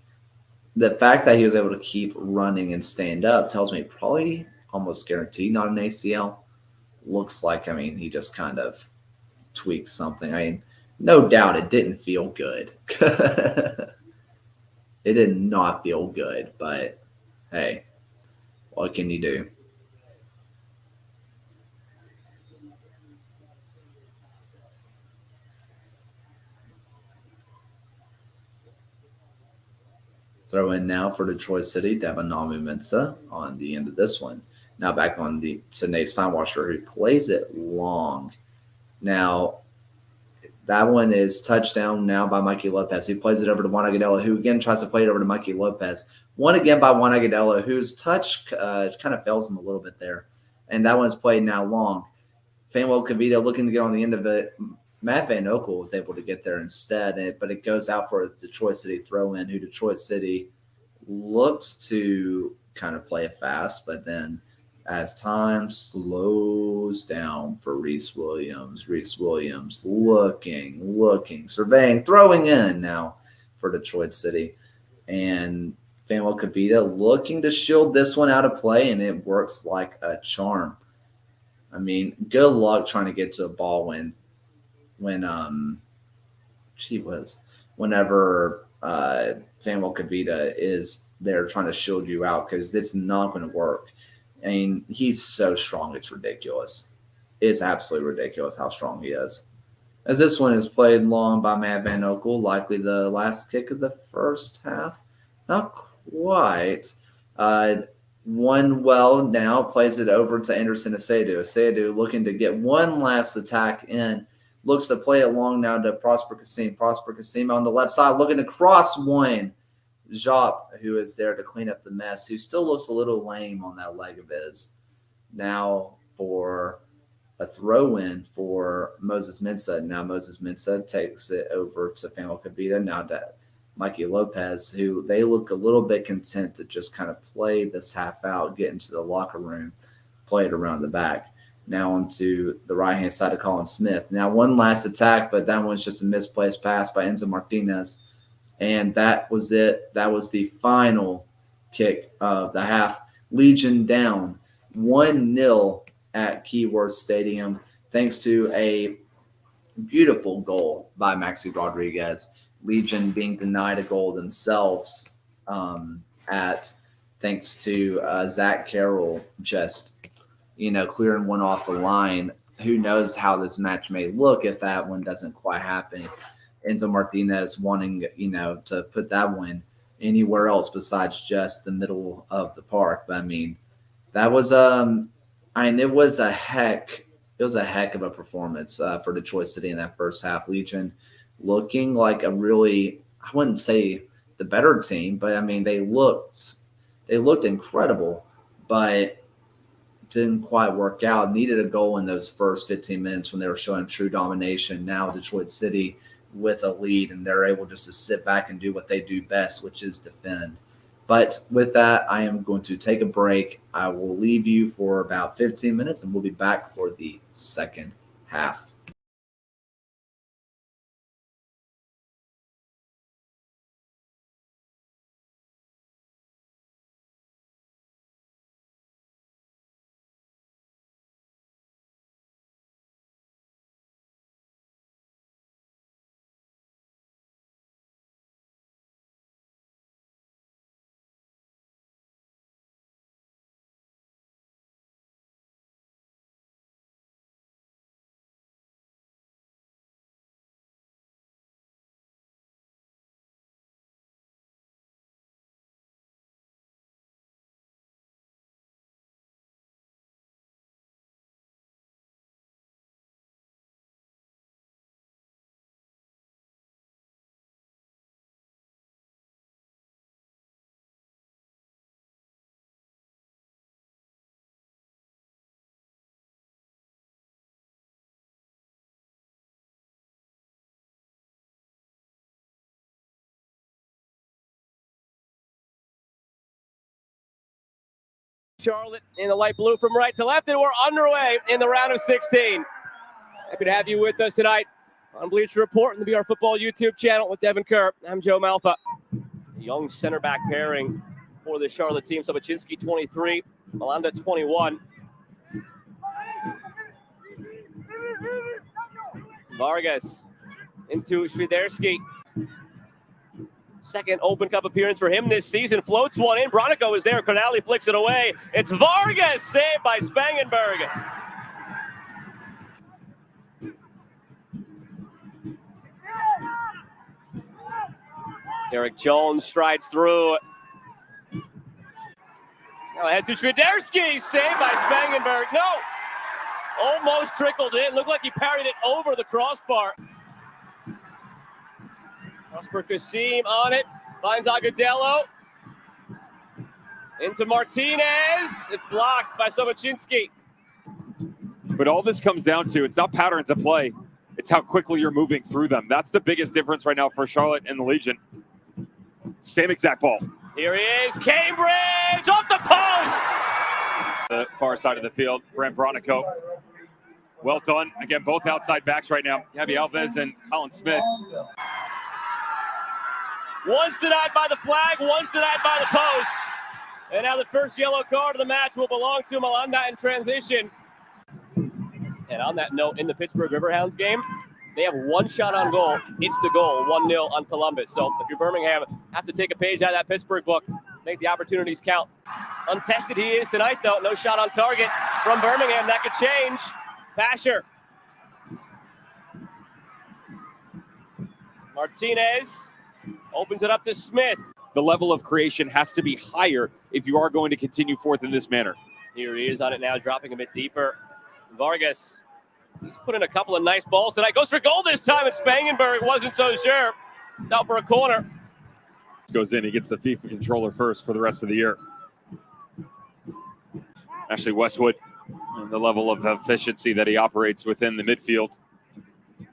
the fact that he was able to keep running and stand up tells me probably almost guaranteed not an ACL. Looks like, he just kind of tweaked something. No doubt it didn't feel good. It did not feel good, but hey, what can you do? Throw in now for Detroit City, Devin Namu-Mensah on the end of this one. Now back on to Nate Steinwasser, who plays it long. Now, that one is touchdown now by Mikey Lopez. He plays it over to Juan Agudelo, who again tries to play it over to Mikey Lopez. One again by Juan Agudelo, whose touch kind of fails him a little bit there. And that one's played now long. Fanuel Kavita looking to get on the end of it. Matt Van Okel was able to get there instead, but it goes out for a Detroit City throw-in, who Detroit City looks to kind of play it fast, but then as time slows down for Reese Williams looking, surveying, throwing in now for Detroit City. And Fanuel Kavita looking to shield this one out of play, and it works like a charm. Good luck trying to get to a ball whenever Fanuel Kavita is there trying to shield you out, because it's not going to work. He's so strong, it's ridiculous. It's absolutely ridiculous how strong he is. As this one is played long by Matt Van Okel, likely the last kick of the first half. Not quite. One well now plays it over to Anderson Asedu. Asedu looking to get one last attack in. Looks to play it long now to Prosper Kasim. Prosper Kasim on the left side looking to cross one. Jop, who is there to clean up the mess, who still looks a little lame on that leg of his. Now for a throw-in for Moses Mensah. Now Moses Mensah takes it over to Fanuel Kavita. Now to Mikey Lopez, who they look a little bit content to just kind of play this half out, get into the locker room, play it around the back. Now onto the right-hand side of Colin Smith. Now one last attack, but that one's just a misplaced pass by Enzo Martinez. And that was it. That was the final kick of the half. Legion down 1-0 at Keyworth Stadium, thanks to a beautiful goal by Maxi Rodriguez. Legion being denied a goal themselves thanks to Zach Carroll just, clearing one off the line. Who knows how this match may look if that one doesn't quite happen. Enzo Martinez wanting, to put that one anywhere else besides just the middle of the park. But that was it was a heck of a performance for Detroit City in that first half. Legion looking like a really, I wouldn't say the better team, but they looked incredible. But didn't quite work out. Needed a goal in those first 15 minutes when they were showing true domination. Now Detroit City with a lead, and they're able just to sit back and do what they do best, which is defend. But with that, I am going to take a break. I will leave you for about 15 minutes, and we'll be back for the second half. Charlotte in the light blue from right to left, and we're underway in the round of 16. Happy to have you with us tonight on Bleacher Report and the BR Football YouTube channel with Devin Kerr. I'm Joe Malfa. Young center back pairing for the Charlotte team. Sobachinski 23, Malanda 21. Vargas into Swiderski. Second Open Cup appearance for him this season. Floats one in. Bronico is there. Cronali flicks it away. It's Vargas, saved by Spangenberg. Derek Jones strides through. Now ahead to Swiderski, saved by Spangenberg. No! Almost trickled in. Looked like he parried it over the crossbar. Prosper Kasim on it. Finds Agudelo. Into Martinez. It's blocked by Sobachinski. But all this comes down to, it's not patterns of play. It's how quickly you're moving through them. That's the biggest difference right now for Charlotte and the Legion. Same exact ball. Here he is. Cambridge off the post. The far side of the field, Brent Bronico. Well done. Again, both outside backs right now. Gabby Alves and Colin Smith. Once denied by the flag, once denied by the post. And now the first yellow card of the match will belong to Malanda in transition. And on that note, in the Pittsburgh Riverhounds game, they have one shot on goal. It's the goal, 1-0 on Columbus. So if you're Birmingham, have to take a page out of that Pittsburgh book, make the opportunities count. Untested he is tonight, though. No shot on target from Birmingham. That could change. Basher. Martinez opens it up to Smith. The level of creation has to be higher if you are going to continue forth in this manner. Here he is on it now, dropping a bit deeper. Vargas, he's put in a couple of nice balls tonight. Goes for goal this time, and Spangenberg wasn't so sure. It's out for a corner. Goes in, he gets the FIFA controller first for the rest of the year. Ashley Westwood, and the level of efficiency that he operates within the midfield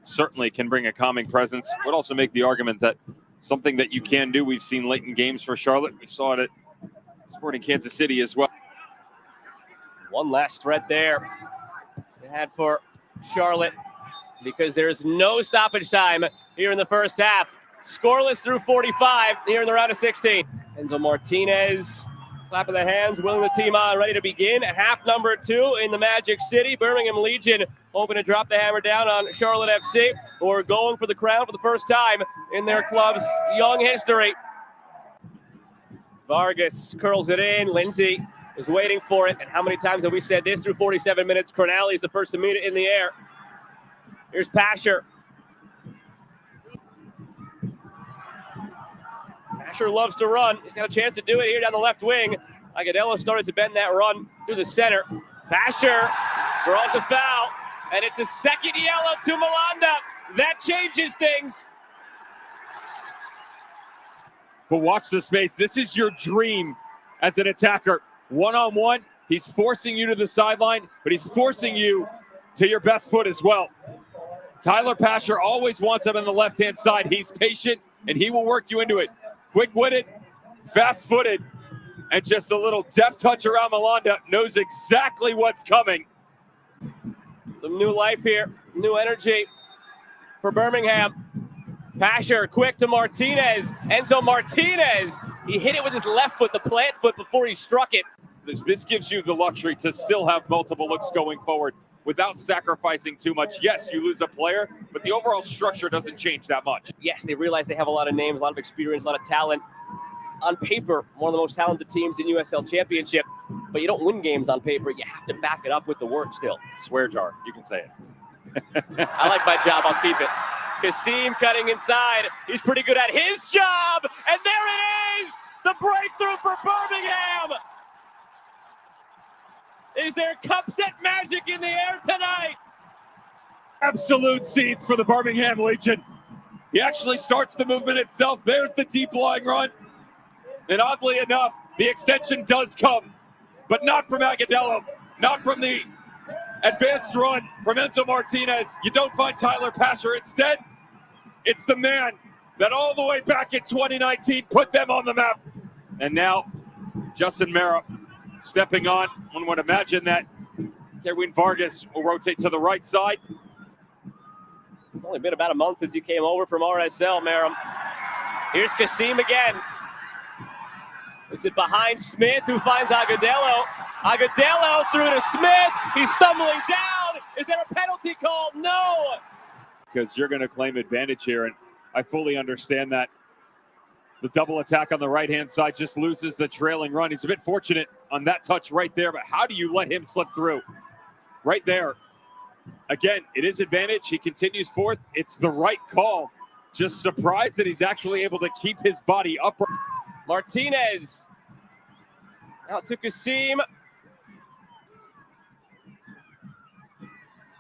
certainly can bring a calming presence. Would also make the argument that something that you can do. We've seen late in games for Charlotte. We saw it at Sporting Kansas City as well. One last threat there they had for Charlotte because there's no stoppage time here in the first half. Scoreless through 45 here in the round of 16. Enzo Martinez, clap of the hands, willing the team on, ready to begin. Half number 2 in the Magic City. Birmingham Legion hoping to drop the hammer down on Charlotte FC, who are going for the crown for the first time in their club's young history. Vargas curls it in. Lindsay is waiting for it. And how many times have we said this through 47 minutes? Cronali is the first to meet it in the air. Here's Pasher. Pasher loves to run. He's got a chance to do it here down the left wing. Agudelo started to bend that run through the center. Pasher draws the foul, and it's a second yellow to Malanda. That changes things. But watch the space. This is your dream as an attacker. One-on-one, He's forcing you to the sideline, but he's forcing you to your best foot as well. Tyler Pasher always wants it on the left-hand side. He's patient, and he will work you into it. Quick-witted, fast-footed, and just a little deft touch around Malanda. Knows exactly what's coming. Some new life here, new energy for Birmingham. Pasher quick to Martinez. Enzo Martinez. He hit it with his left foot, the plant foot, before he struck it. This gives you the luxury to still have multiple looks going forward without sacrificing too much. Yes, you lose a player, but the overall structure doesn't change that much. Yes, they realize they have a lot of names, a lot of experience, a lot of talent. On paper, one of the most talented teams in USL Championship, but you don't win games on paper. You have to back it up with the work still. Swear jar, you can say it. I like my job, I'll keep it. Kasim cutting inside. He's pretty good at his job, and there it is! The breakthrough for Birmingham! Is there cup set magic in the air tonight? Absolute seeds for the Birmingham Legion. He actually starts the movement itself. There's the deep lying run. And oddly enough, the extension does come, but not from Agudelo, not from the advanced run from Enzo Martinez. You don't find Tyler Pasher. Instead, it's the man that all the way back in 2019 put them on the map. And now, Justin Mera stepping on. One would imagine that Kerwin Vargas will rotate to the right side. It's only been about a month since he came over from RSL, Merrim. Here's Kasim again. Looks it behind Smith, who finds Agudelo. Agudelo through to Smith. He's stumbling down. Is there a penalty call? No. Because you're going to claim advantage here, and I fully understand that. The double attack on the right-hand side just loses the trailing run. He's a bit fortunate on that touch right there, but how do you let him slip through? Right there. Again, it is advantage. He continues forth. It's the right call. Just surprised that he's actually able to keep his body upright. Martinez. Out to Kasim.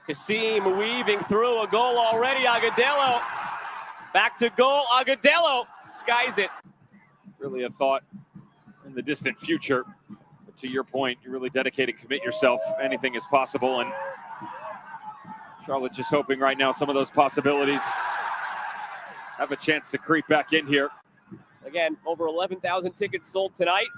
Kasim weaving through a goal already. Agudelo. Back to goal. Agudelo skies it. Really a thought in the distant future. But to your point, you really dedicate and commit yourself. Anything is possible. And Charlotte just hoping right now some of those possibilities have a chance to creep back in here. Again, over 11,000 tickets sold tonight.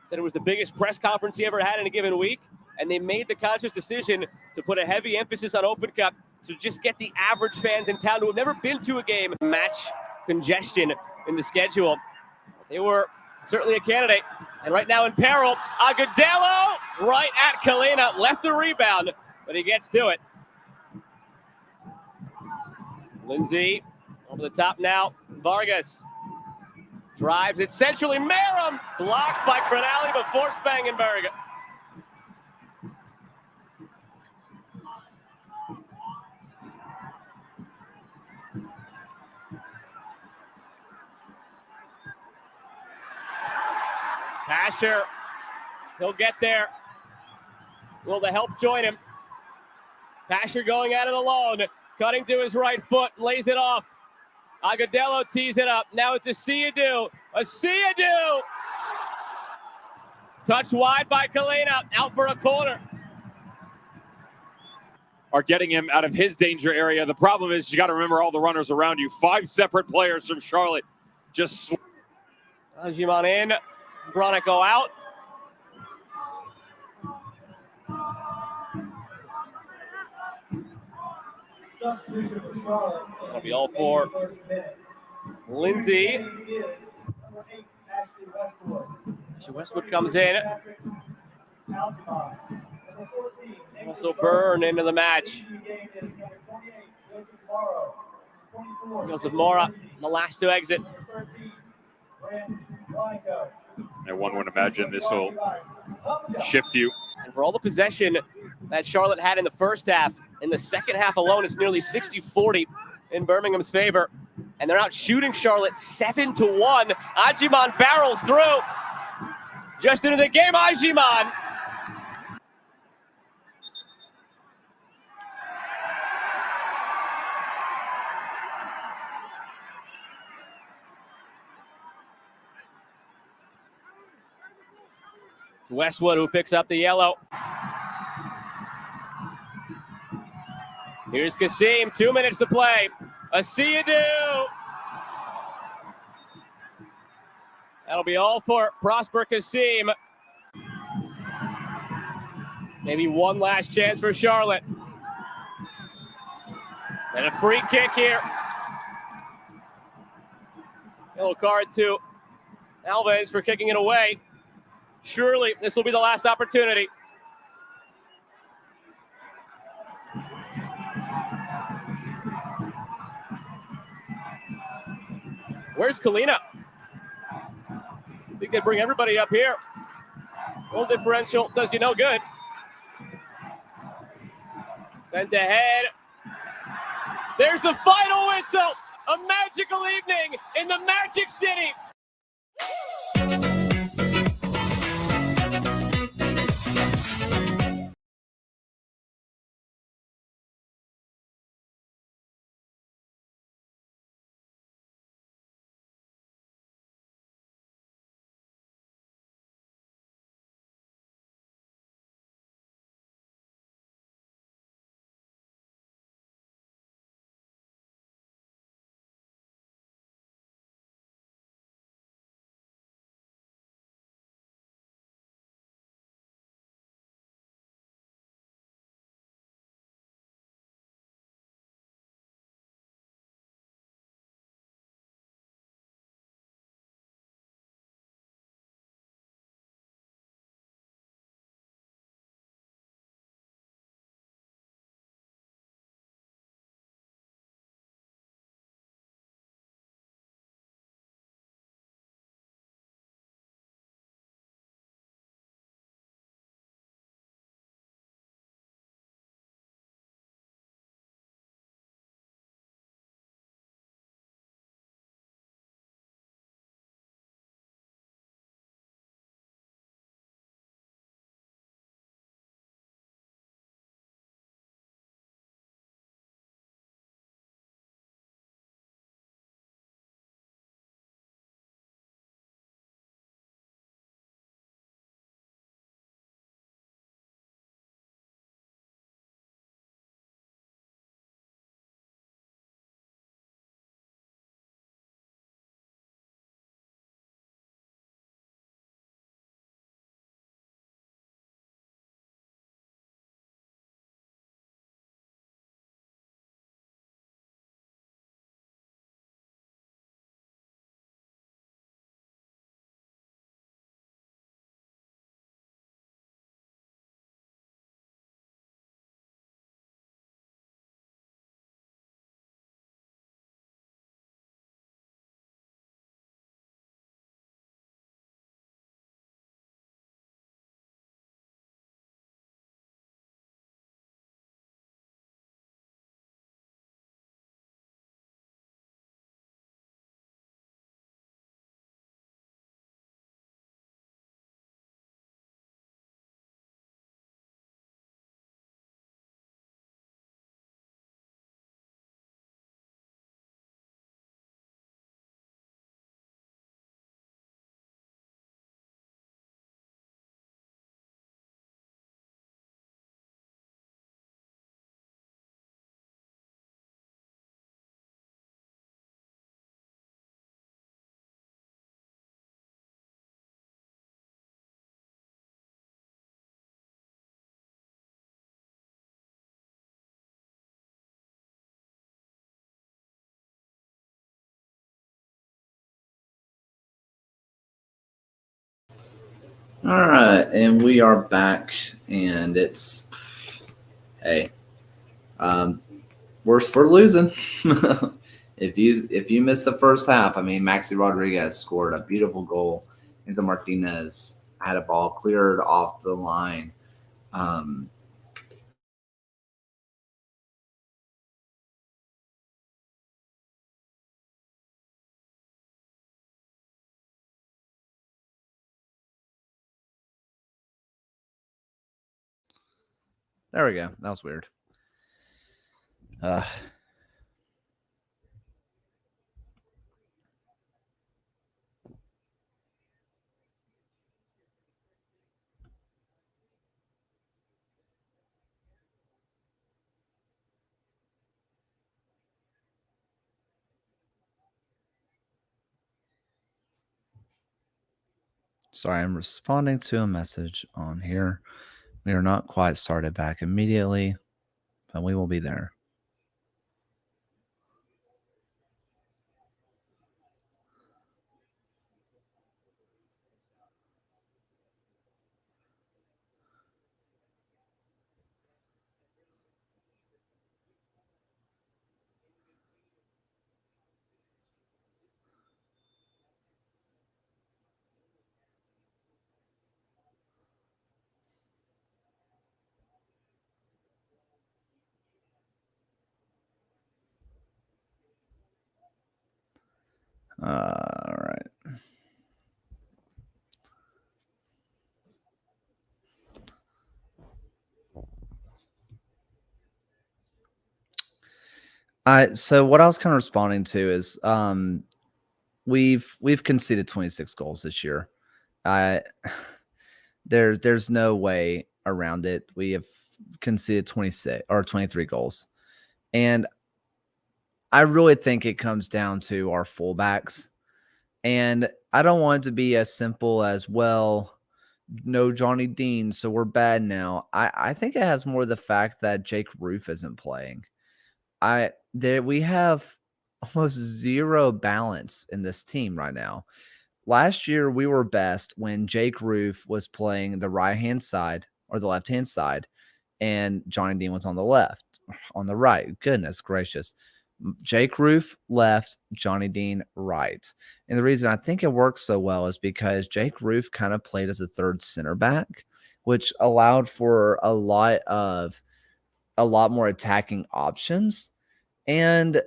Said it was the biggest press conference he ever had in a given week. And they made the conscious decision to put a heavy emphasis on Open Cup to just get the average fans in town who have never been to a game. Match congestion in the schedule. They were certainly a candidate. And right now in peril, Agudelo right at Kalina. Left a rebound, but he gets to it. Lindsay over the top now. Vargas drives it centrally. Merrim blocked by Cronali before Spangenberg. Pasher, he'll get there. Will the help join him? Pasher going at it alone, cutting to his right foot, lays it off. Agudelo tees it up. Now it's a see-you-do. A see-you-do! Touched wide by Kalina, out for a corner. Are getting him out of his danger area. The problem is you got to remember all the runners around you. 5 separate players from Charlotte just... Ajimon in. Bronico out. That'll be all for Lindsay. Ashley Westwood comes in. Also Byrne into the match. Joseph Mora, the last to exit. And one would imagine this will shift you. And for all the possession that Charlotte had in the first half, in the second half alone, it's nearly 60-40 in Birmingham's favor. And they're out shooting Charlotte 7-1. Ajimon barrels through. Just into the game, Ajimon. It's Westwood who picks up the yellow. Here's Kasim, 2 minutes to play. A see you do. That'll be all for Prosper Kasim. Maybe one last chance for Charlotte. And a free kick here. Yellow card to Alves for kicking it away. Surely this will be the last opportunity. Where's Kalina? I think they bring everybody up here. Goal differential does you no good. Sent ahead. There's the final whistle. A magical evening in the Magic City. All right, and we are back, and it's hey, worse for losing. If you missed the first half, I mean, Maxi Rodriguez scored a beautiful goal. Into Martinez had a ball cleared off the line. There we go. That was weird. Sorry, I'm responding to a message on here. We are not quite started back immediately, but we will be there. All right. So what I was kind of responding to is we've conceded 26 goals this year. I there's no way around it. We have conceded 26 or 23 goals. And I really think it comes down to our fullbacks. And I don't want it to be as simple as, well, no Johnny Dean, so we're bad now. I think it has more the fact that Jake Roof isn't playing. We have almost zero balance in this team right now. Last year we were best when Jake Roof was playing the right-hand side or the left-hand side, and Johnny Dean was on the left, on the right. Goodness gracious. Jake Roof left, Johnny Dean right. And the reason I think it works so well is because Jake Roof kind of played as a third center back, which allowed for a lot more attacking options. And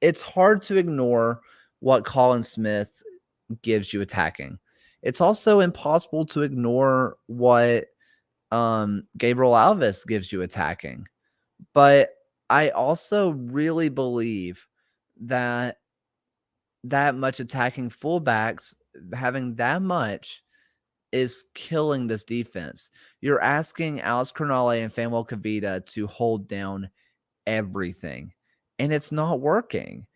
it's hard to ignore what Colin Smith gives you attacking. It's also impossible to ignore what Gabriel Alves gives you attacking. But I also really believe that much attacking fullbacks, having that much, is killing this defense. You're asking Alex Crognale and Fanuel Kavita to hold down everything, and it's not working.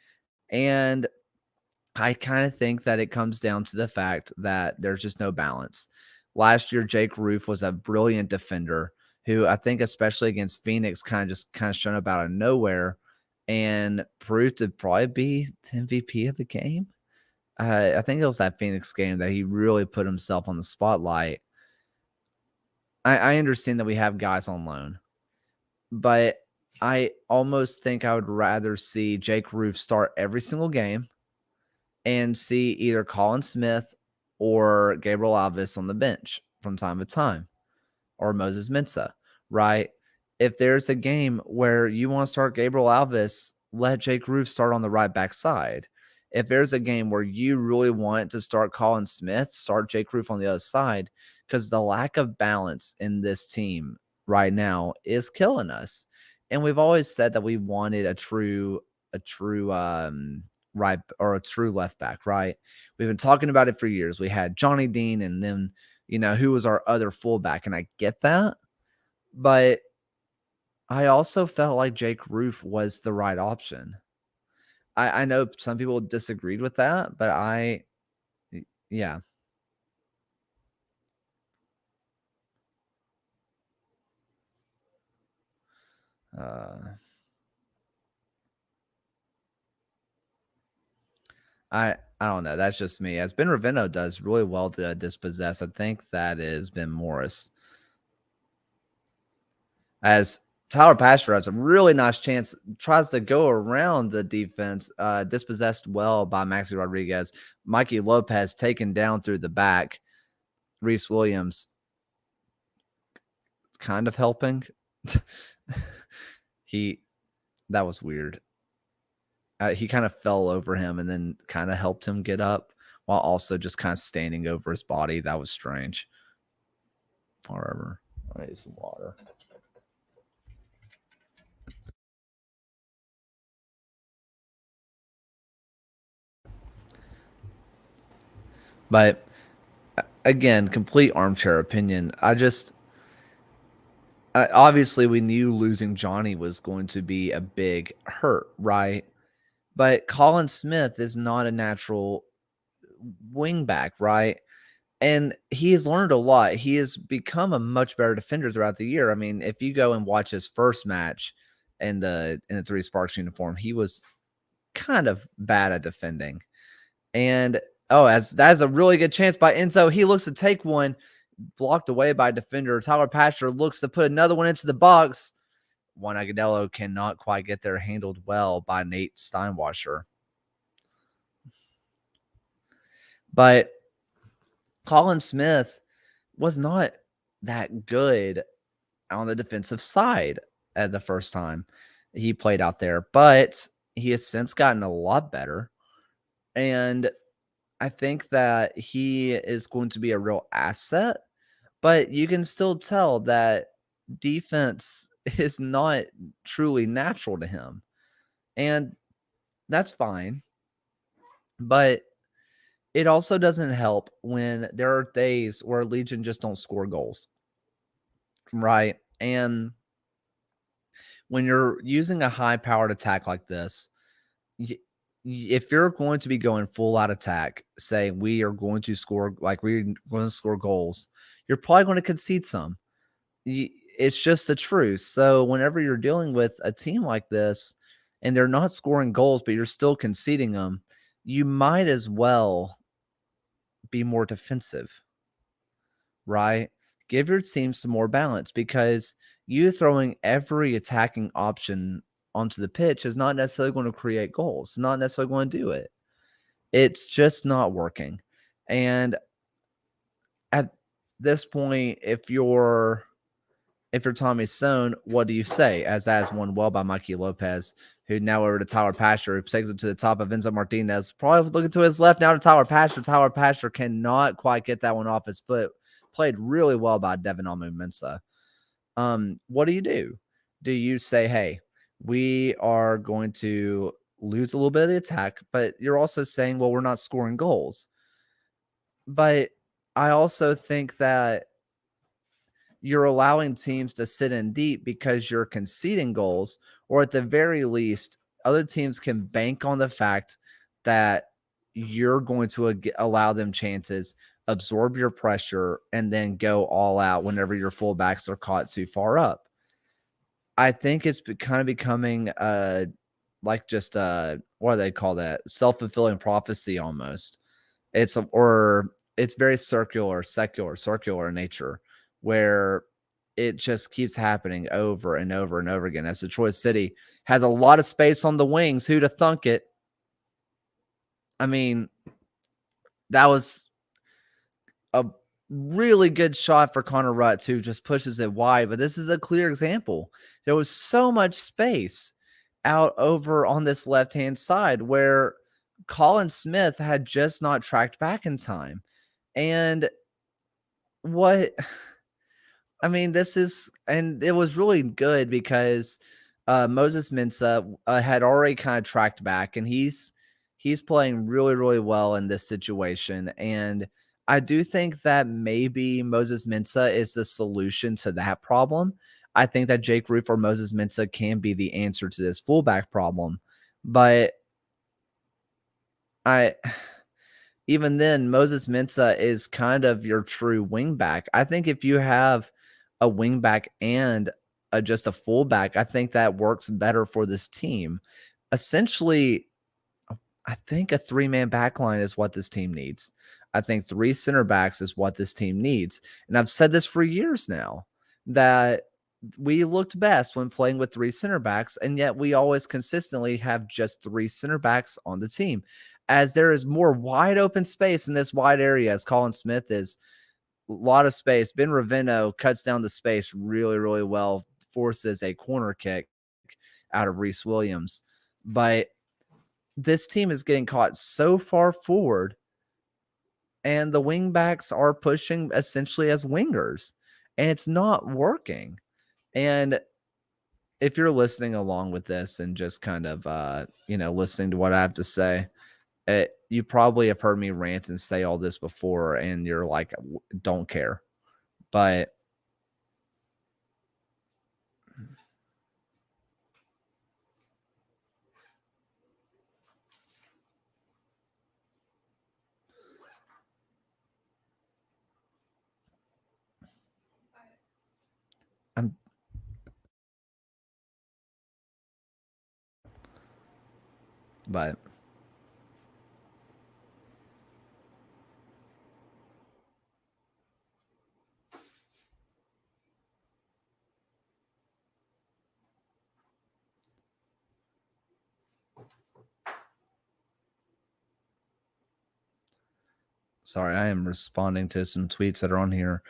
And I kind of think that it comes down to the fact that there's just no balance. Last year, Jake Roof was a brilliant defender who I think, especially against Phoenix, kind of shown up out of nowhere and proved to probably be the MVP of the game. I think it was that Phoenix game that he really put himself on the spotlight. I understand that we have guys on loan, but I almost think I would rather see Jake Roof start every single game and see either Colin Smith or Gabriel Alves on the bench from time to time, or Moses Mensah, right? If there's a game where you want to start Gabriel Alves, let Jake Roof start on the right back side. If there's a game where you really want to start Colin Smith, start Jake Roof on the other side, because the lack of balance in this team right now is killing us. And we've always said that we wanted a true right or a true left back, right? We've been talking about it for years. We had Johnny Dean, and then who was our other fullback, and I get that, but I also felt like Jake Roof was the right option. I know some people disagreed with that, but yeah. I don't know. That's just me. As Ben Ravino does really well to dispossess, I think that is Ben Morris. As Tyler Pastor has a really nice chance, tries to go around the defense, dispossessed well by Maxi Rodriguez. Mikey Lopez taken down through the back. Reese Williams kind of helping. That was weird. He kind of fell over him and then kind of helped him get up while also just kind of standing over his body. That was strange. Whatever. I need some water. But again, complete armchair opinion. Obviously we knew losing Johnny was going to be a big hurt, right? But Colin Smith is not a natural wing back, right? And he has learned a lot. He has become a much better defender throughout the year. I mean, if you go and watch his first match in the Three Sparks uniform, he was kind of bad at defending. And as that's a really good chance by Enzo. He looks to take one, blocked away by defender. Tyler Pastor looks to put another one into the box. Juan Agudelo cannot quite get there, handled well by Nate Steinwasser. But Colin Smith was not that good on the defensive side at the first time he played out there, but he has since gotten a lot better. And I think that he is going to be a real asset, but you can still tell that defense is not truly natural to him. And that's fine. But it also doesn't help when there are days where Legion just don't score goals. Right. And when you're using a high powered attack like this, if you're going to be going full out attack, saying we are going to score, like we're going to score goals, you're probably going to concede some. It's just the truth. So whenever you're dealing with a team like this and they're not scoring goals, but you're still conceding them, you might as well be more defensive, right? Give your team some more balance, because you throwing every attacking option onto the pitch is not necessarily going to create goals. It's not necessarily going to do it. It's just not working. And at this point, if you're Tommy Stone, what do you say? As that is won well by Mikey Lopez, who now over to Tyler Pasher, who takes it to the top of Enzo Martinez. Probably looking to his left now to Tyler Pasher. Tyler Pasher cannot quite get that one off his foot. Played really well by Devin Almu-Mensah. What do? Do you say, hey, we are going to lose a little bit of the attack, but you're also saying, well, we're not scoring goals. But I also think that you're allowing teams to sit in deep because you're conceding goals, or at the very least, other teams can bank on the fact that you're going to allow them chances, absorb your pressure, and then go all out whenever your fullbacks are caught too far up. I think it's kind of becoming like just what do they call that? Self-fulfilling prophecy almost. It's very circular in nature, where it just keeps happening over and over and over again. As Detroit City has a lot of space on the wings, who'd have thunk it? I mean, that was a really good shot for Connor Rutz, who just pushes it wide. But this is a clear example. There was so much space out over on this left-hand side where Colin Smith had just not tracked back in time. And it was really good because Moses Mensah had already kind of tracked back, and he's playing really, really well in this situation. And I do think that maybe Moses Mensah is the solution to that problem. I think that Jake Roof or Moses Mensah can be the answer to this fullback problem. But even then, Moses Mensah is kind of your true wingback. I think if you have a wingback and just a fullback, I think that works better for this team. Essentially, I think a three-man backline is what this team needs. I think three center backs is what this team needs. And I've said this for years now, that we looked best when playing with three center backs, and yet we always consistently have just three center backs on the team, as there is more wide open space in this wide area, as Colin Smith is. A lot of space. Ben Ravino cuts down the space really, really well, forces a corner kick out of Reese Williams. But this team is getting caught so far forward, and the wingbacks are pushing essentially as wingers, and it's not working. And if you're listening along with this and just kind of, listening to what I have to say, you probably have heard me rant and say all this before, and you're like, don't care. But But sorry, I am responding to some tweets that are on here.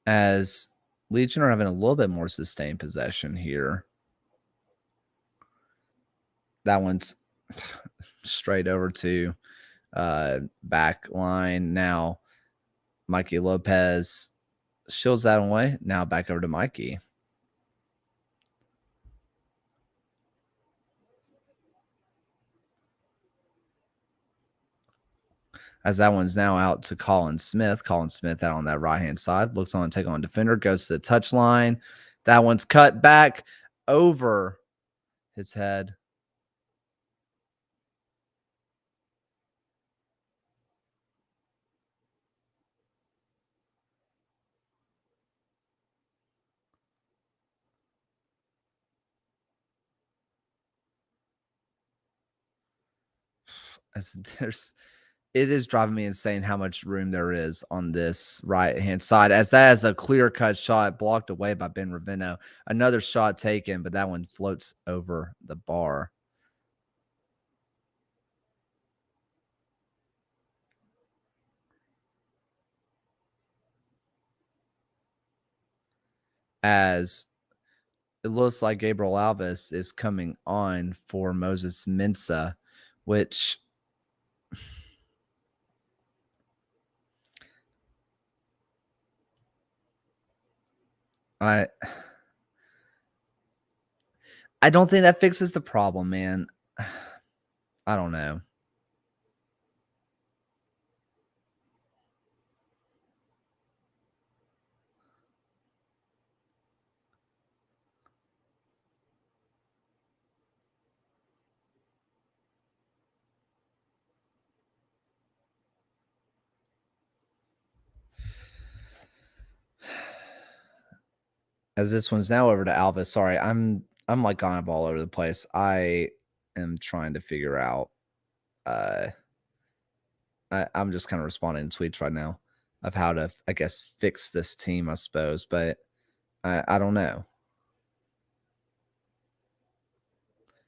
As Legion are having a little bit more sustained possession here. That one's straight over to back line. Now Mikey Lopez shields that away. Now back over to Mikey. As that one's now out to Colin Smith. Colin Smith out on that right-hand side. Looks on, take on defender. Goes to the touchline. That one's cut back over his head. It is driving me insane how much room there is on this right-hand side, as that is a clear-cut shot blocked away by Ben Ravino. Another shot taken, but that one floats over the bar. As it looks like Gabriel Alves is coming on for Moses Mensah, which I don't think that fixes the problem, man. I don't know. As this one's now over to Alvis. Sorry, I'm like gone all over the place. I am trying to figure out. I'm just kind of responding to tweets right now of how to, I guess, fix this team, I suppose, but I don't know.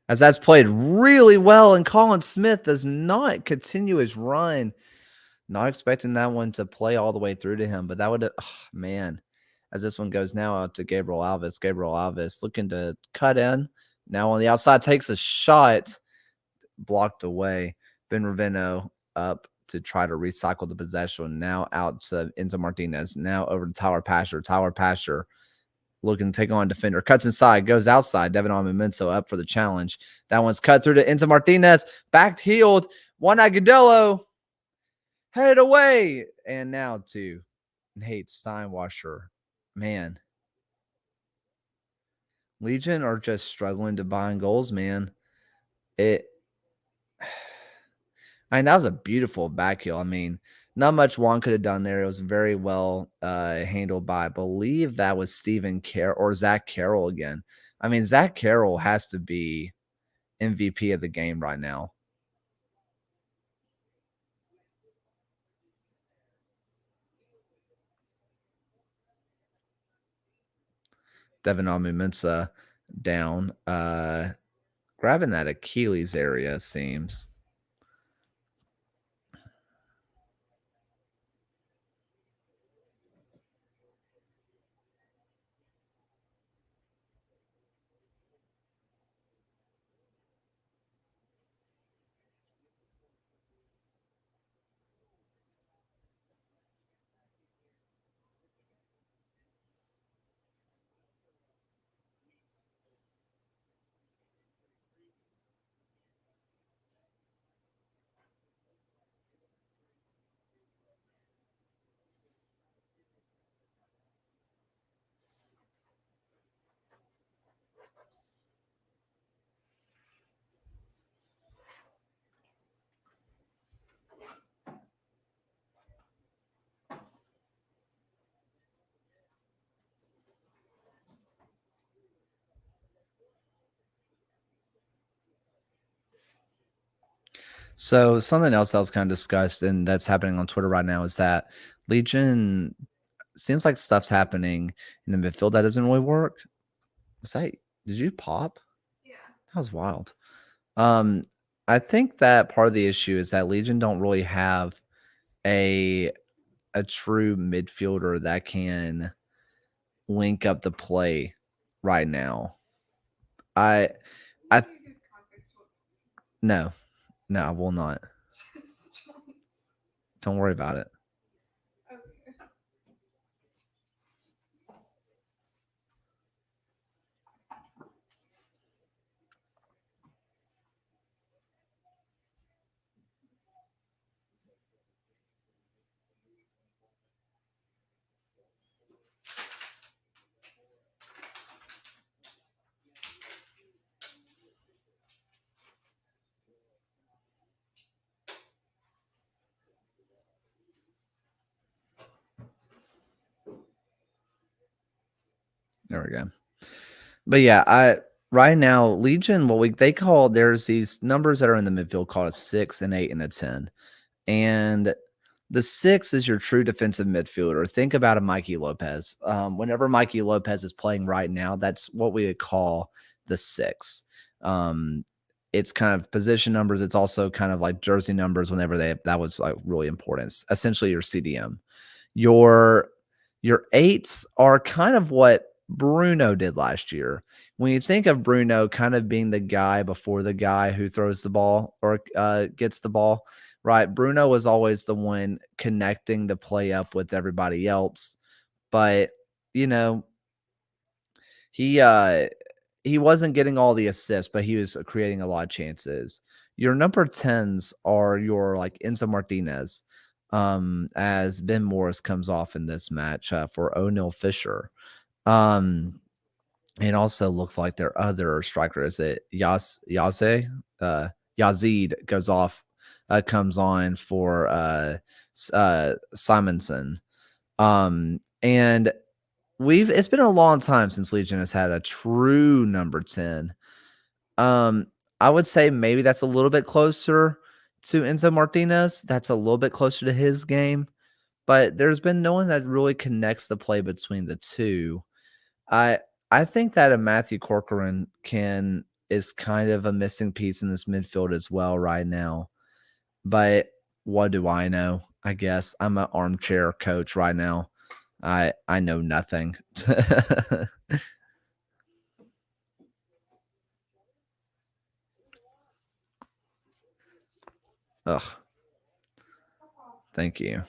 As that's played really well, and Colin Smith does not continue his run. Not expecting that one to play all the way through to him, but that would, man. As this one goes now out to Gabriel Alves. Gabriel Alves looking to cut in. Now on the outside, takes a shot, blocked away. Ben Ravino up to try to recycle the possession. Now out to Enzo Martinez. Now over to Tyler Pasher. Tyler Pasher looking to take on defender. Cuts inside, goes outside. Devin Almenso up for the challenge. That one's cut through to Enzo Martinez. Back heeled. Juan Agudelo. Headed away. And now to Nate Steinwasher. Man. Legion are just struggling to bind goals, man. I mean, that was a beautiful back heel. I mean, not much Juan could have done there. It was very well handled by, I believe that was Stephen Carroll or Zach Carroll again. I mean, Zach Carroll has to be MVP of the game right now. Devin Almensa down. Grabbing that Achilles area, seems. So something else that was kind of discussed and that's happening on Twitter right now is that Legion seems like stuff's happening in the midfield that doesn't really work. Was that did you pop? Yeah. That was wild. Um, I think that part of the issue is that Legion don't really have a true midfielder that can link up the play right now. I I Maybe you could context what no, I will not. just jumps. Don't worry about it. Okay. There we go. But yeah, I right now Legion, they call there's these numbers that are in the midfield called a 6, an 8, and a 10. And the 6 is your true defensive midfielder. Think about a Mikey Lopez. Whenever Mikey Lopez is playing right now, that's what we would call the 6. It's kind of position numbers. It's also kind of like jersey numbers whenever that was like really important. It's essentially your CDM. Your 8s are kind of what Bruno did last year. When you think of Bruno kind of being the guy before the guy who throws the ball or gets the ball, right? Bruno was always the one connecting the play up with everybody else. But, you know, he wasn't getting all the assists, but he was creating a lot of chances. Your number 10s are your like Enzo Martinez, as Ben Morris comes off in this match for O'Neal Fisher. It also looks like their other striker is it Yazid goes off, comes on for Simonson. And it's been a long time since Legion has had a true number 10. I would say maybe that's a little bit closer to Enzo Martinez. That's a little bit closer to his game, but there's been no one that really connects the play between the two. I I think that a Matthew Corcoran is kind of a missing piece in this midfield as well right now. But what do I know? I guess I'm an armchair coach right now. I know nothing. Ugh. Thank you.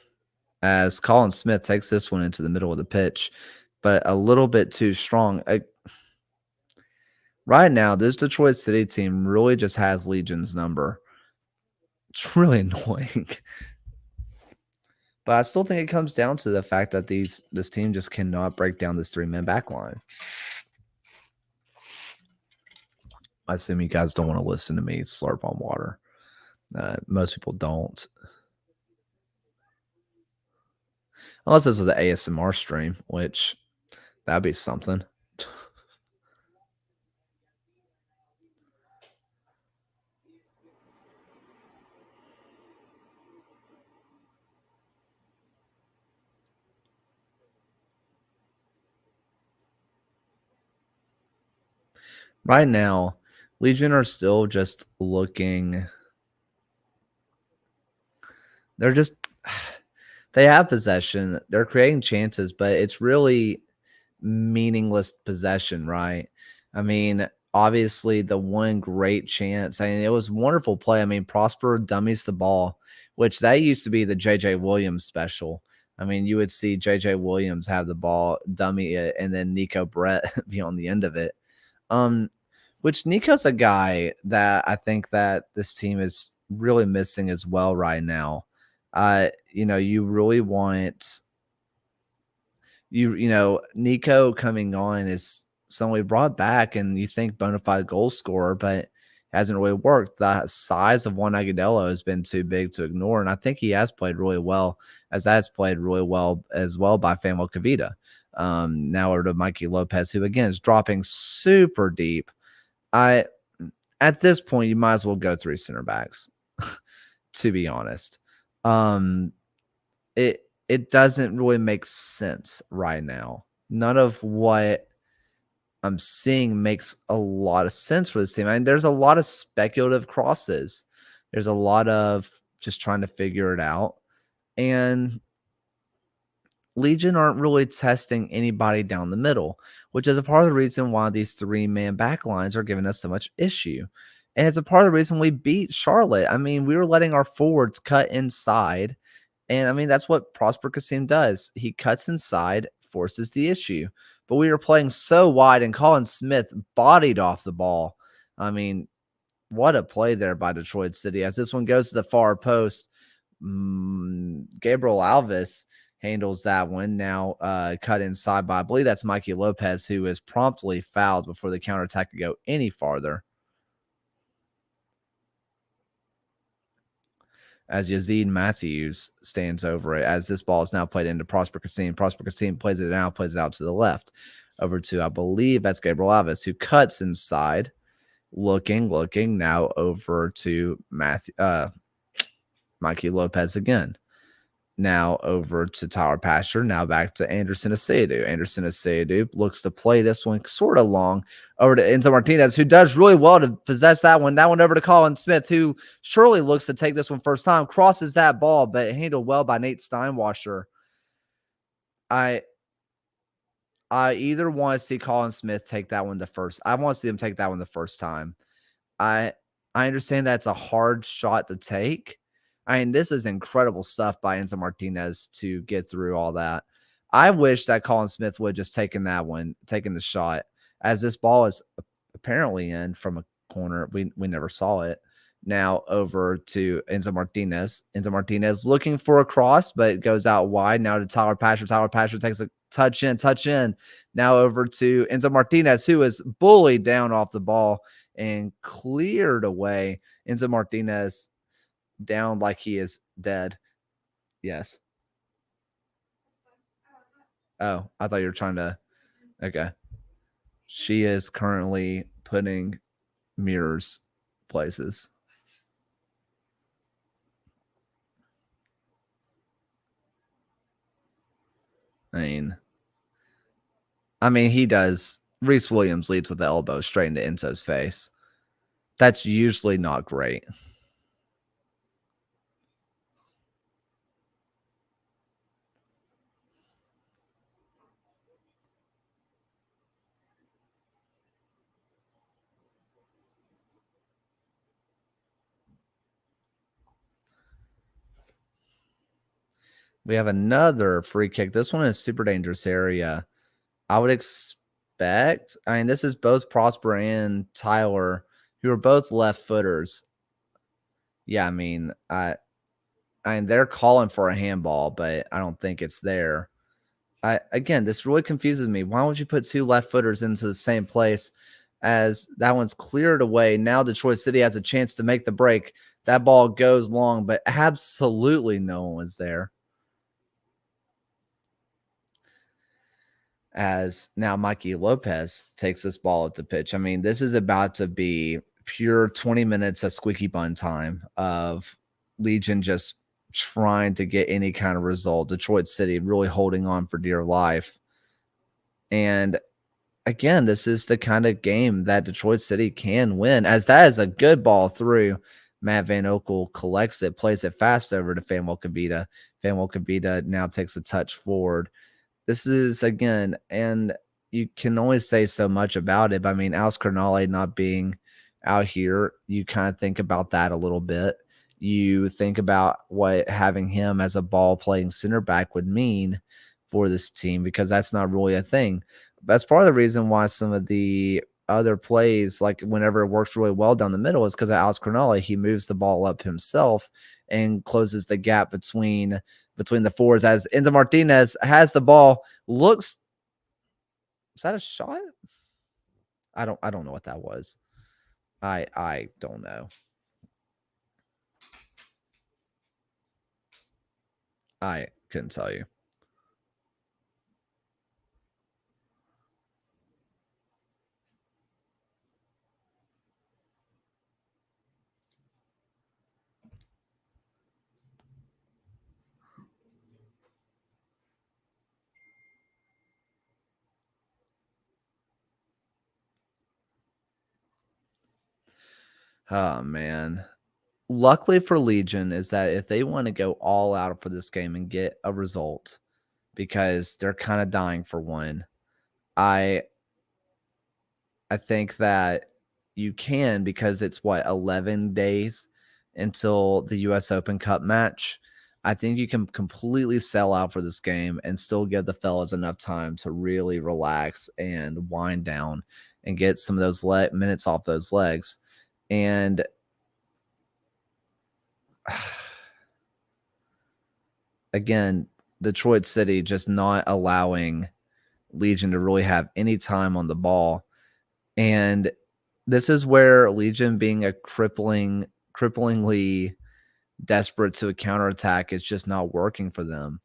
As Colin Smith takes this one into the middle of the pitch, but a little bit too strong. Right now, this Detroit City team really just has Legion's number. It's really annoying. But I still think it comes down to the fact that this team just cannot break down this 3-man back line. I assume you guys don't want to listen to me slurp on water. Most people don't. Unless this was an ASMR stream, which that'd be something. Right now, Legion are still just looking. They're just they have possession. They're creating chances, but it's really meaningless possession, right? I mean, obviously the one great chance. I mean, it was wonderful play. I mean, Prosper dummies the ball, which that used to be the JJ Williams special. I mean, you would see JJ Williams have the ball, dummy it, and then Nico Brett be on the end of it. Which Nico's a guy that I think that this team is really missing as well right now. You really want Nico coming on is someone we brought back, and you think bona fide goal scorer, but hasn't really worked. The size of Juan Agudelo has been too big to ignore, and I think he has played really well, as that's played really well as well by Famuel Kavita. Now over to Mikey Lopez, who again is dropping super deep. At this point, you might as well go 3 center backs. to be honest. It doesn't really make sense right now. None of what I'm seeing makes a lot of sense for this team. I mean, there's a lot of speculative crosses. There's a lot of just trying to figure it out. And Legion aren't really testing anybody down the middle, which is a part of the reason why these 3-man backlines are giving us so much issue. And it's a part of the reason we beat Charlotte. I mean, we were letting our forwards cut inside. And I mean, that's what Prosper Kasim does. He cuts inside, forces the issue. But we were playing so wide, and Colin Smith bodied off the ball. I mean, what a play there by Detroit City. As this one goes to the far post, Gabriel Alves handles that one. Now cut inside by, I believe that's Mikey Lopez, who is promptly fouled before the counterattack could go any farther. As Yazid Matthews stands over it, as this ball is now played into Prosper Kasim. Prosper Kasim plays it out to the left. Over to, I believe that's Gabriel Alves, who cuts inside. Looking, now over to Mikey Lopez again. Now over to Tyler Pasher. Now back to Anderson Asadu. Anderson Asadu looks to play this one sort of long over to Enzo Martinez, who does really well to possess that one. That one over to Colin Smith, who surely looks to take this one first time. Crosses that ball, but handled well by Nate Steinwasser. I either want to see Colin Smith take that one the first. I want to see him take that one the first time. I understand that's a hard shot to take. I mean, this is incredible stuff by Enzo Martinez to get through all that. I wish that Colin Smith would have just taken that one, taken the shot, as this ball is apparently in from a corner. We never saw it. Now over to Enzo Martinez. Enzo Martinez looking for a cross, but it goes out wide. Now to Tyler Pasher. Tyler Pasher takes a touch in. Now over to Enzo Martinez, who is bullied down off the ball and cleared away. Enzo Martinez down like he is dead. Yes. Oh, I thought you were trying to. Okay. She is currently putting mirrors places. I mean, he does. Reese Williams leads with the elbow straight into Enzo's face. That's usually not great. We have another free kick. This one is super dangerous area. I would expect. I mean, this is both Prosper and Tyler, who are both left footers. Yeah, I mean, they're calling for a handball, but I don't think it's there. Again, this really confuses me. Why would you put two left footers into the same place? As that one's cleared away. Now Detroit City has a chance to make the break. That ball goes long, but absolutely no one was there. As now Mikey Lopez takes this ball at the pitch. I mean, this is about to be pure 20 minutes of squeaky bun time of Legion just trying to get any kind of result. Detroit City really holding on for dear life. And again, this is the kind of game that Detroit City can win, as that is a good ball through. Matt Van Okel collects it, plays it fast over to Famuel Kavita. Famuel Kavita now takes a touch forward. This is, again, and you can only say so much about it. But I mean, Alex Cernale not being out here, you kind of think about that a little bit. You think about what having him as a ball playing center back would mean for this team, because that's not really a thing. That's part of the reason why some of the other plays, like whenever it works really well down the middle, is because of Alex Cernale. He moves the ball up himself and closes the gap between the fours, as Enzo Martinez has the ball. Looks, is that a shot? I don't know what that was. I don't know. I couldn't tell you. Oh, man. Luckily for Legion is that if they want to go all out for this game and get a result, because they're kind of dying for one, I think that you can, because it's 11 days until the US Open Cup match. I think you can completely sell out for this game and still give the fellas enough time to really relax and wind down and get some of those minutes off those legs. And again, Detroit City just not allowing Legion to really have any time on the ball. And this is where Legion being a cripplingly desperate to a counterattack is just not working for them.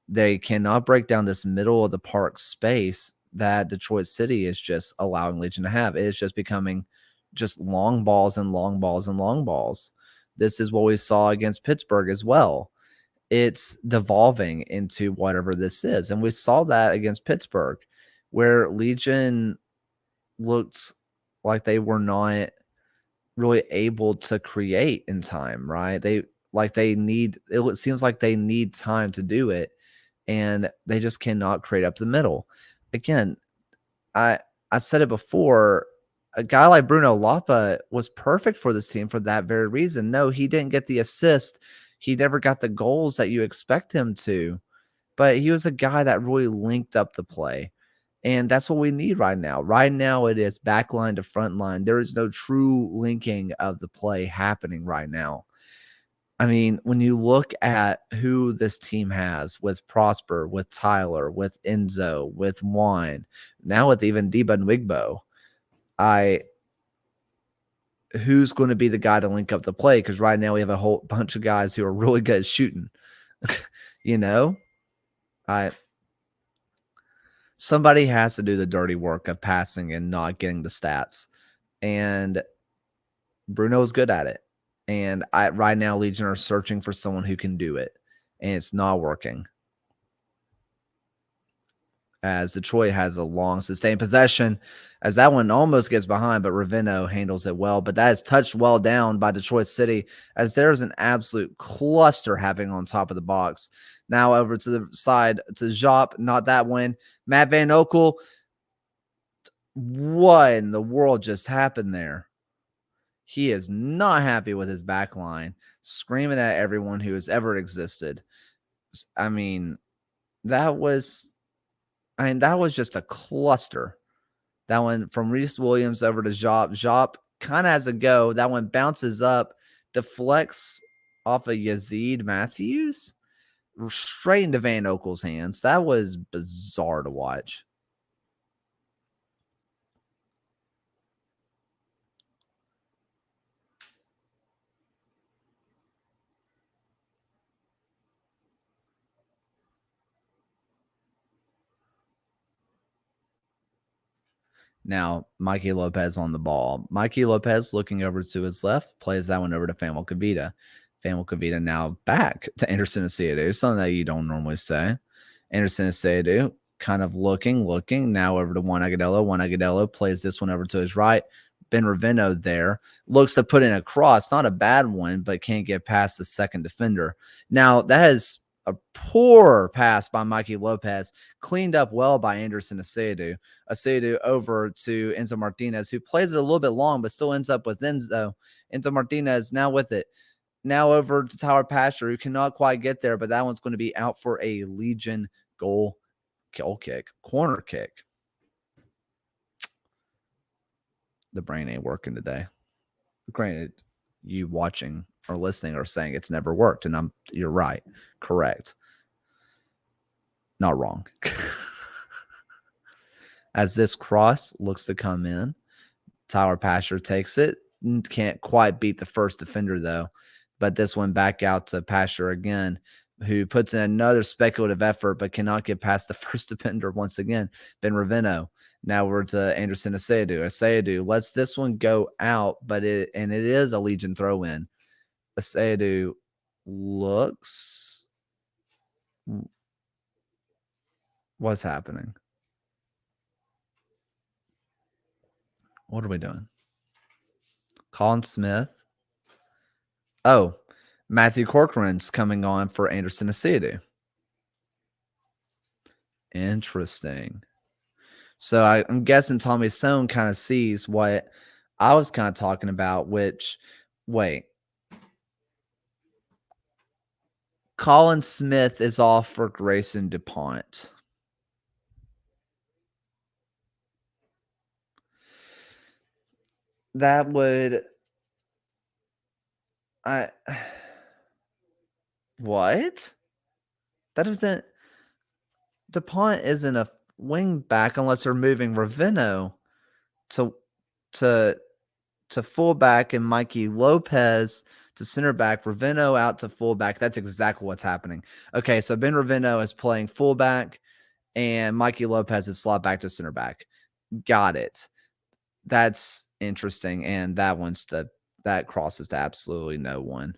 They cannot break down this middle of the park space that Detroit City is just allowing Legion to have. It is just becoming just long balls and long balls and long balls. This is what we saw against Pittsburgh as well. It's devolving into whatever this is. And we saw that against Pittsburgh, where Legion looked like they were not really able to create in time, right? It seems like they need time to do it, and they just cannot create up the middle. Again, I I said it before, a guy like Bruno Lapa was perfect for this team for that very reason. No, he didn't get the assist. He never got the goals that you expect him to, but he was a guy that really linked up the play. And that's what we need right now. Right now, it is back line to front line. There is no true linking of the play happening right now. I mean, when you look at who this team has with Prosper, with Tyler, with Enzo, with Juan, now with even Deba Nwigbo, who's going to be the guy to link up the play? Because right now we have a whole bunch of guys who are really good at shooting. you know, somebody has to do the dirty work of passing and not getting the stats. And Bruno is good at it. And right now, Legion are searching for someone who can do it. And it's not working. As Detroit has a long sustained possession, as that one almost gets behind, but Ravino handles it well. But that is touched well down by Detroit City, as there's an absolute cluster happening on top of the box. Now over to the side to Jop, not that one. Matt Van Okel. What in the world just happened there? He is not happy with his back line, screaming at everyone who has ever existed. I mean, that was just a cluster. That one from Reese Williams over to Jop. Jop kind of has a go. That one bounces up, deflects off of Yazid Matthews, straight into Van Okel's hands. That was bizarre to watch. Now, Mikey Lopez on the ball. Mikey Lopez looking over to his left, plays that one over to Famil Kavita. Famil Kavita now back to Anderson Asiedu, something that you don't normally say. Anderson Asiedu kind of looking, now over to Juan Agudelo. Juan Agudelo plays this one over to his right. Ben Ravino there looks to put in a cross, not a bad one, but can't get past the second defender. Now, that is a poor pass by Mikey Lopez, cleaned up well by Anderson Asiedu. Asiedu over to Enzo Martinez, who plays it a little bit long, but still ends up with Enzo. Enzo Martinez now with it. Now over to Tyler Pasher, who cannot quite get there, but that one's going to be out for a Legion corner kick. The brain ain't working today. Granted, you watching or listening are saying it's never worked, and you're right. Correct. Not wrong. As this cross looks to come in, Tyler Pasher takes it. Can't quite beat the first defender, though. But this one back out to Pasher again, who puts in another speculative effort, but cannot get past the first defender once again. Ben Ravino. Now we're to Anderson Asiedu. Asiedu lets this one go out, but it is a Legion throw-in. Asiedu looks. What's happening? What are we doing? Colin Smith. Oh, Matthew Corcoran's coming on for Anderson Asiedu. Interesting. So I'm guessing Tommy Sohn kind of sees what I was kind of talking about, which, wait. Colin Smith is off for Grayson DuPont. That would what? That isn't DuPont isn't a wing back unless they're moving Ravino to to fullback and Mikey Lopez to center back, Ravino out to fullback. That's exactly what's happening. Okay, so Ben Ravino is playing fullback and Mikey Lopez is slot back to center back. Got it. That's interesting. And that crosses to absolutely no one.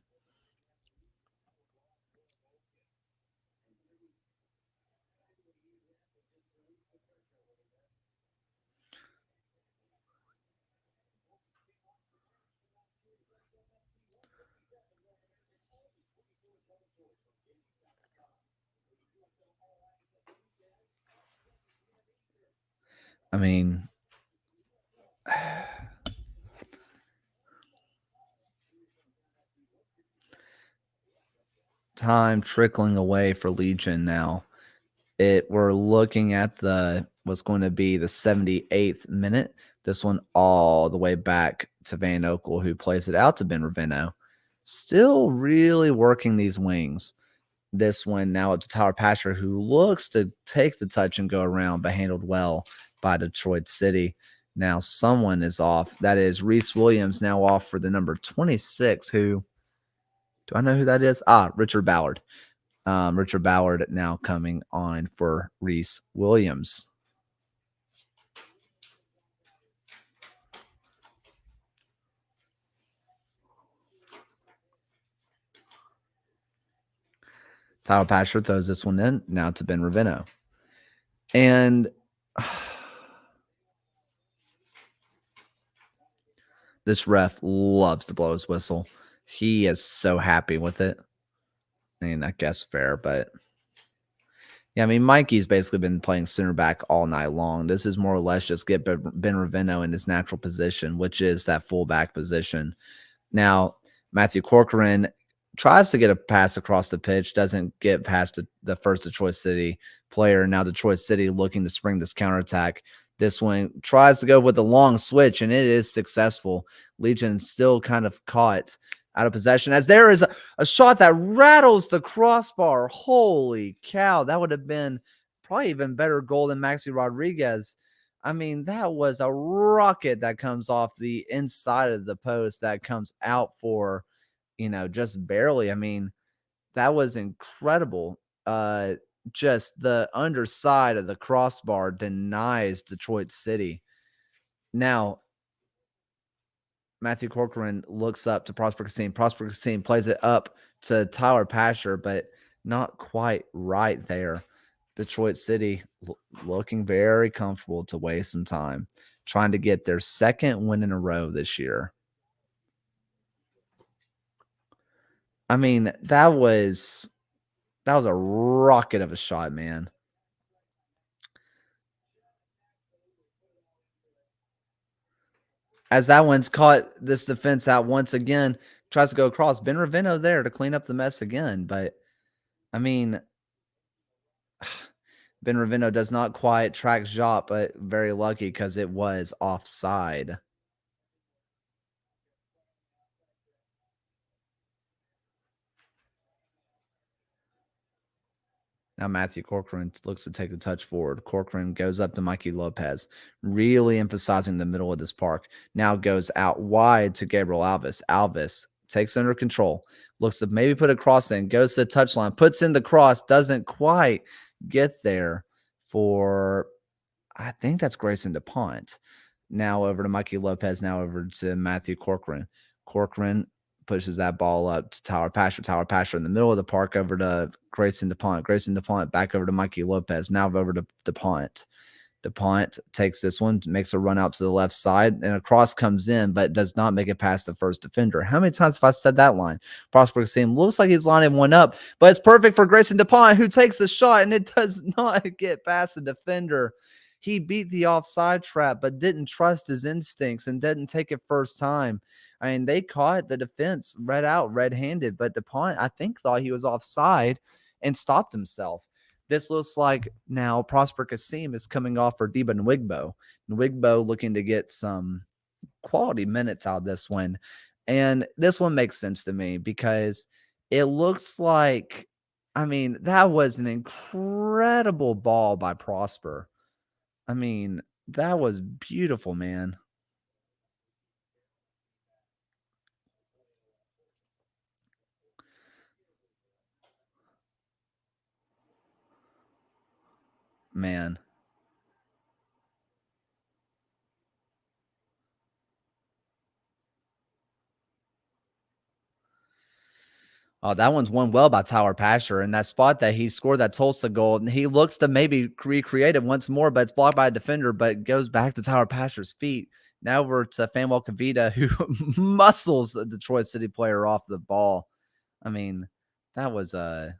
I mean, time trickling away for Legion now. We're looking at what's going to be the 78th minute. This one all the way back to Van Okel, who plays it out to Ben Ravino. Still really working these wings. This one now up to Tyler Pasher, who looks to take the touch and go around, but handled well by Detroit City. Now someone is off. That is Reese Williams now off for the number 26, who, do I know who that is? Richard Ballard. Richard Ballard now coming on for Reese Williams. Tyler Pasher throws this one in now to Ben Ravino. And this ref loves to blow his whistle. He is so happy with it. I mean, I guess fair, but yeah, I mean, Mikey's basically been playing center back all night long. This is more or less just get Ben Ravino in his natural position, which is that fullback position. Now, Matthew Corcoran tries to get a pass across the pitch, doesn't get past the first Detroit City player. Now Detroit City looking to spring this counterattack. This one tries to go with a long switch, and it is successful. Legion still kind of caught out of possession as there is a shot that rattles the crossbar. Holy cow. That would have been probably even better goal than Maxi Rodriguez. I mean, that was a rocket that comes off the inside of the post that comes out for, just barely. I mean, that was incredible. Just the underside of the crossbar denies Detroit City. Now, Matthew Corcoran looks up to Prosper Kassim. Prosper Kassim plays it up to Tyler Pasher, but not quite right there. Detroit City looking very comfortable to waste some time, trying to get their second win in a row this year. I mean, that was a rocket of a shot, man. As that one's caught this defense out once again, tries to go across. Ben Ravino there to clean up the mess again. But, I mean, Ben Ravino does not quite track Jop, but very lucky because it was offside. Now Matthew Corcoran looks to take a touch forward. Corcoran goes up to Mikey Lopez, really emphasizing the middle of this park. Now goes out wide to Gabriel Alves. Alves takes under control, looks to maybe put a cross in, goes to the touchline, puts in the cross, doesn't quite get there for, I think that's Grayson DuPont. Now over to Mikey Lopez, now over to Matthew Corcoran. Corcoran pushes that ball up to Tyler Pasher. Tyler Pasher in the middle of the park over to Grayson DuPont. Grayson DuPont back over to Mikey Lopez. Now over to DuPont. DuPont takes this one, makes a run out to the left side, and a cross comes in, but does not make it past the first defender. How many times have I said that line? Prosper Kasim looks like he's lining one up, but it's perfect for Grayson DuPont, who takes the shot, and it does not get past the defender. He beat the offside trap, but didn't trust his instincts and didn't take it first time. I mean, they caught the defense red-handed, but DuPont, I think, thought he was offside and stopped himself. This looks like now Prosper Kasim is coming off for Deba Nwigbo. Nwigbo looking to get some quality minutes out of this one. And this one makes sense to me because it looks like, I mean, that was an incredible ball by Prosper. I mean, that was beautiful, man. Man. Oh, that one's won well by Tyler Pasher. And that spot that he scored that Tulsa goal, and he looks to maybe recreate it once more, but it's blocked by a defender, but goes back to Tyler Pasher's feet. Now we're to Fanuel Kavita, who muscles the Detroit City player off the ball. I mean, that was a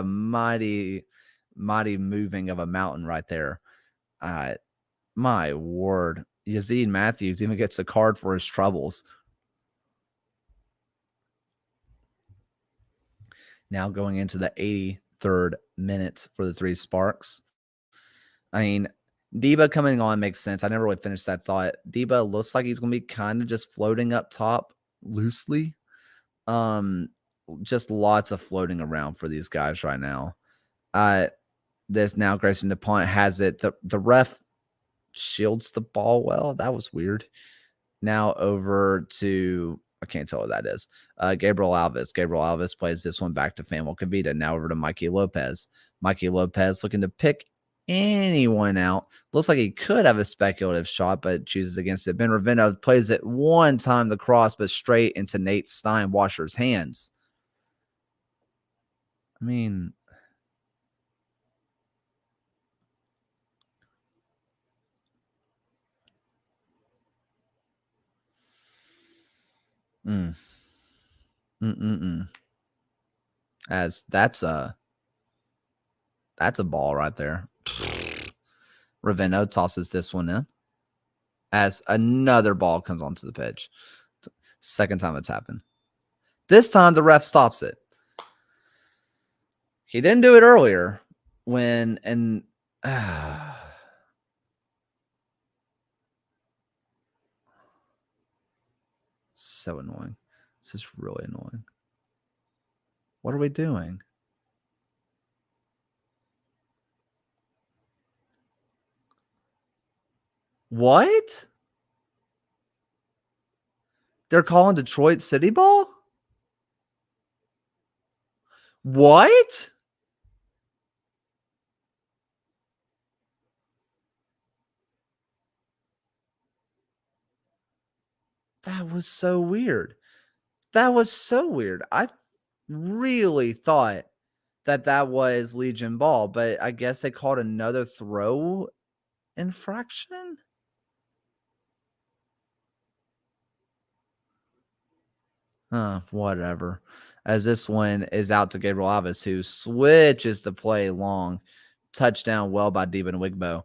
mighty, mighty moving of a mountain right there. My word. Yazid Matthews even gets a card for his troubles. Now going into the 83rd minute for the Three Sparks. I mean, Deba coming on makes sense. I never really finished that thought. Deba looks like he's going to be kind of just floating up top loosely. Just lots of floating around for these guys right now. This now Grayson DuPont has it. The ref shields the ball well. That was weird. Now over to, I can't tell what that is. Gabriel Alves. Gabriel Alves plays this one back to Fanuel Kavita. Now over to Mikey Lopez. Mikey Lopez looking to pick anyone out. Looks like he could have a speculative shot, but chooses against it. Ben Ravino plays it one time, the cross, but straight into Nate Steinwasher's hands. I mean, as that's a ball right there. Ravino tosses this one in as another ball comes onto the pitch. Second time it's happened. This time the ref stops it. He didn't do it earlier when, and so annoying. This is really annoying. What are we doing? What? They're calling Detroit City ball? What? That was so weird. That was so weird. I really thought that was Legion ball, but I guess they called another throw infraction. Whatever. As this one is out to Gabriel Alves, who switches the play long. Touchdown well by Deba Nwigbo.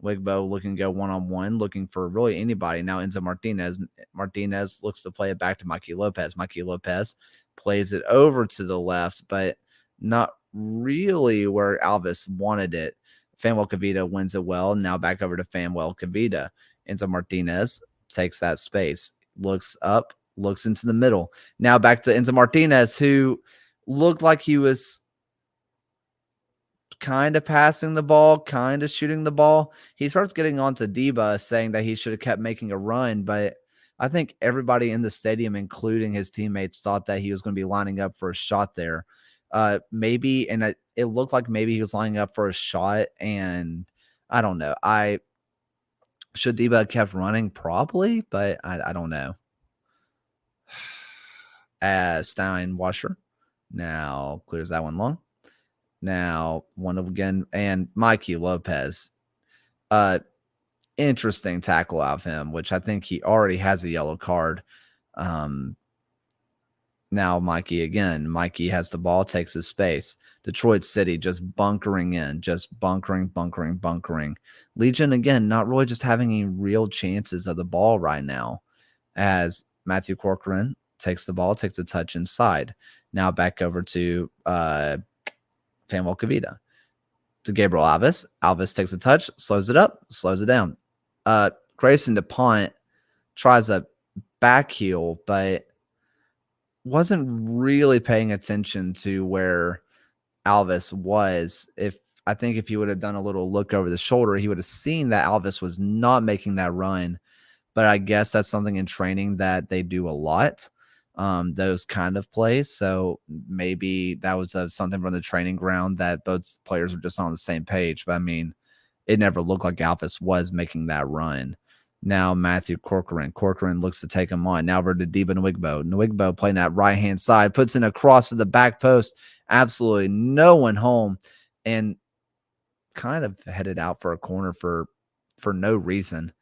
Wigbo looking to go one-on-one, looking for really anybody. Now Enzo Martinez. Martinez looks to play it back to Mikey Lopez. Mikey Lopez plays it over to the left, but not really where Alves wanted it. Fanuel Kavita wins it well. Now back over to Fanuel Kavita. Enzo Martinez takes that space, looks up, looks into the middle. Now back to Enzo Martinez, who looked like he was kind of passing the ball, kind of shooting the ball. He starts getting on to Deba, saying that he should have kept making a run, but I think everybody in the stadium, including his teammates, thought that he was going to be lining up for a shot there. Maybe, and it looked like maybe he was lining up for a shot, and I don't know. Should Deba have kept running? Probably, but I don't know. As Steinwasher now clears that one long. Now, one again, and Mikey Lopez. Interesting tackle out of him, which I think he already has a yellow card. Now Mikey again. Mikey has the ball, takes his space. Detroit City just bunkering in, just bunkering. Legion again, not really just having any real chances of the ball right now. As Matthew Corcoran takes the ball, takes a touch inside. Now back over to Fanuel Kavita. To Gabriel Alves. Alves takes a touch, slows it up, slows it down. Grayson DuPont tries a back heel, but wasn't really paying attention to where Alves was. I think if he would have done a little look over the shoulder, he would have seen that Alves was not making that run. But I guess that's something in training that they do a lot, those kind of plays. So maybe that was something from the training ground that both players were just on the same page. But I mean, it never looked like Alves was making that run. Now Matthew Corcoran. Corcoran looks to take him on. Now over to Deba Nwigbo. Nwigbo playing that right-hand side, puts in a cross to the back post. Absolutely no one home. And kind of headed out for a corner for no reason.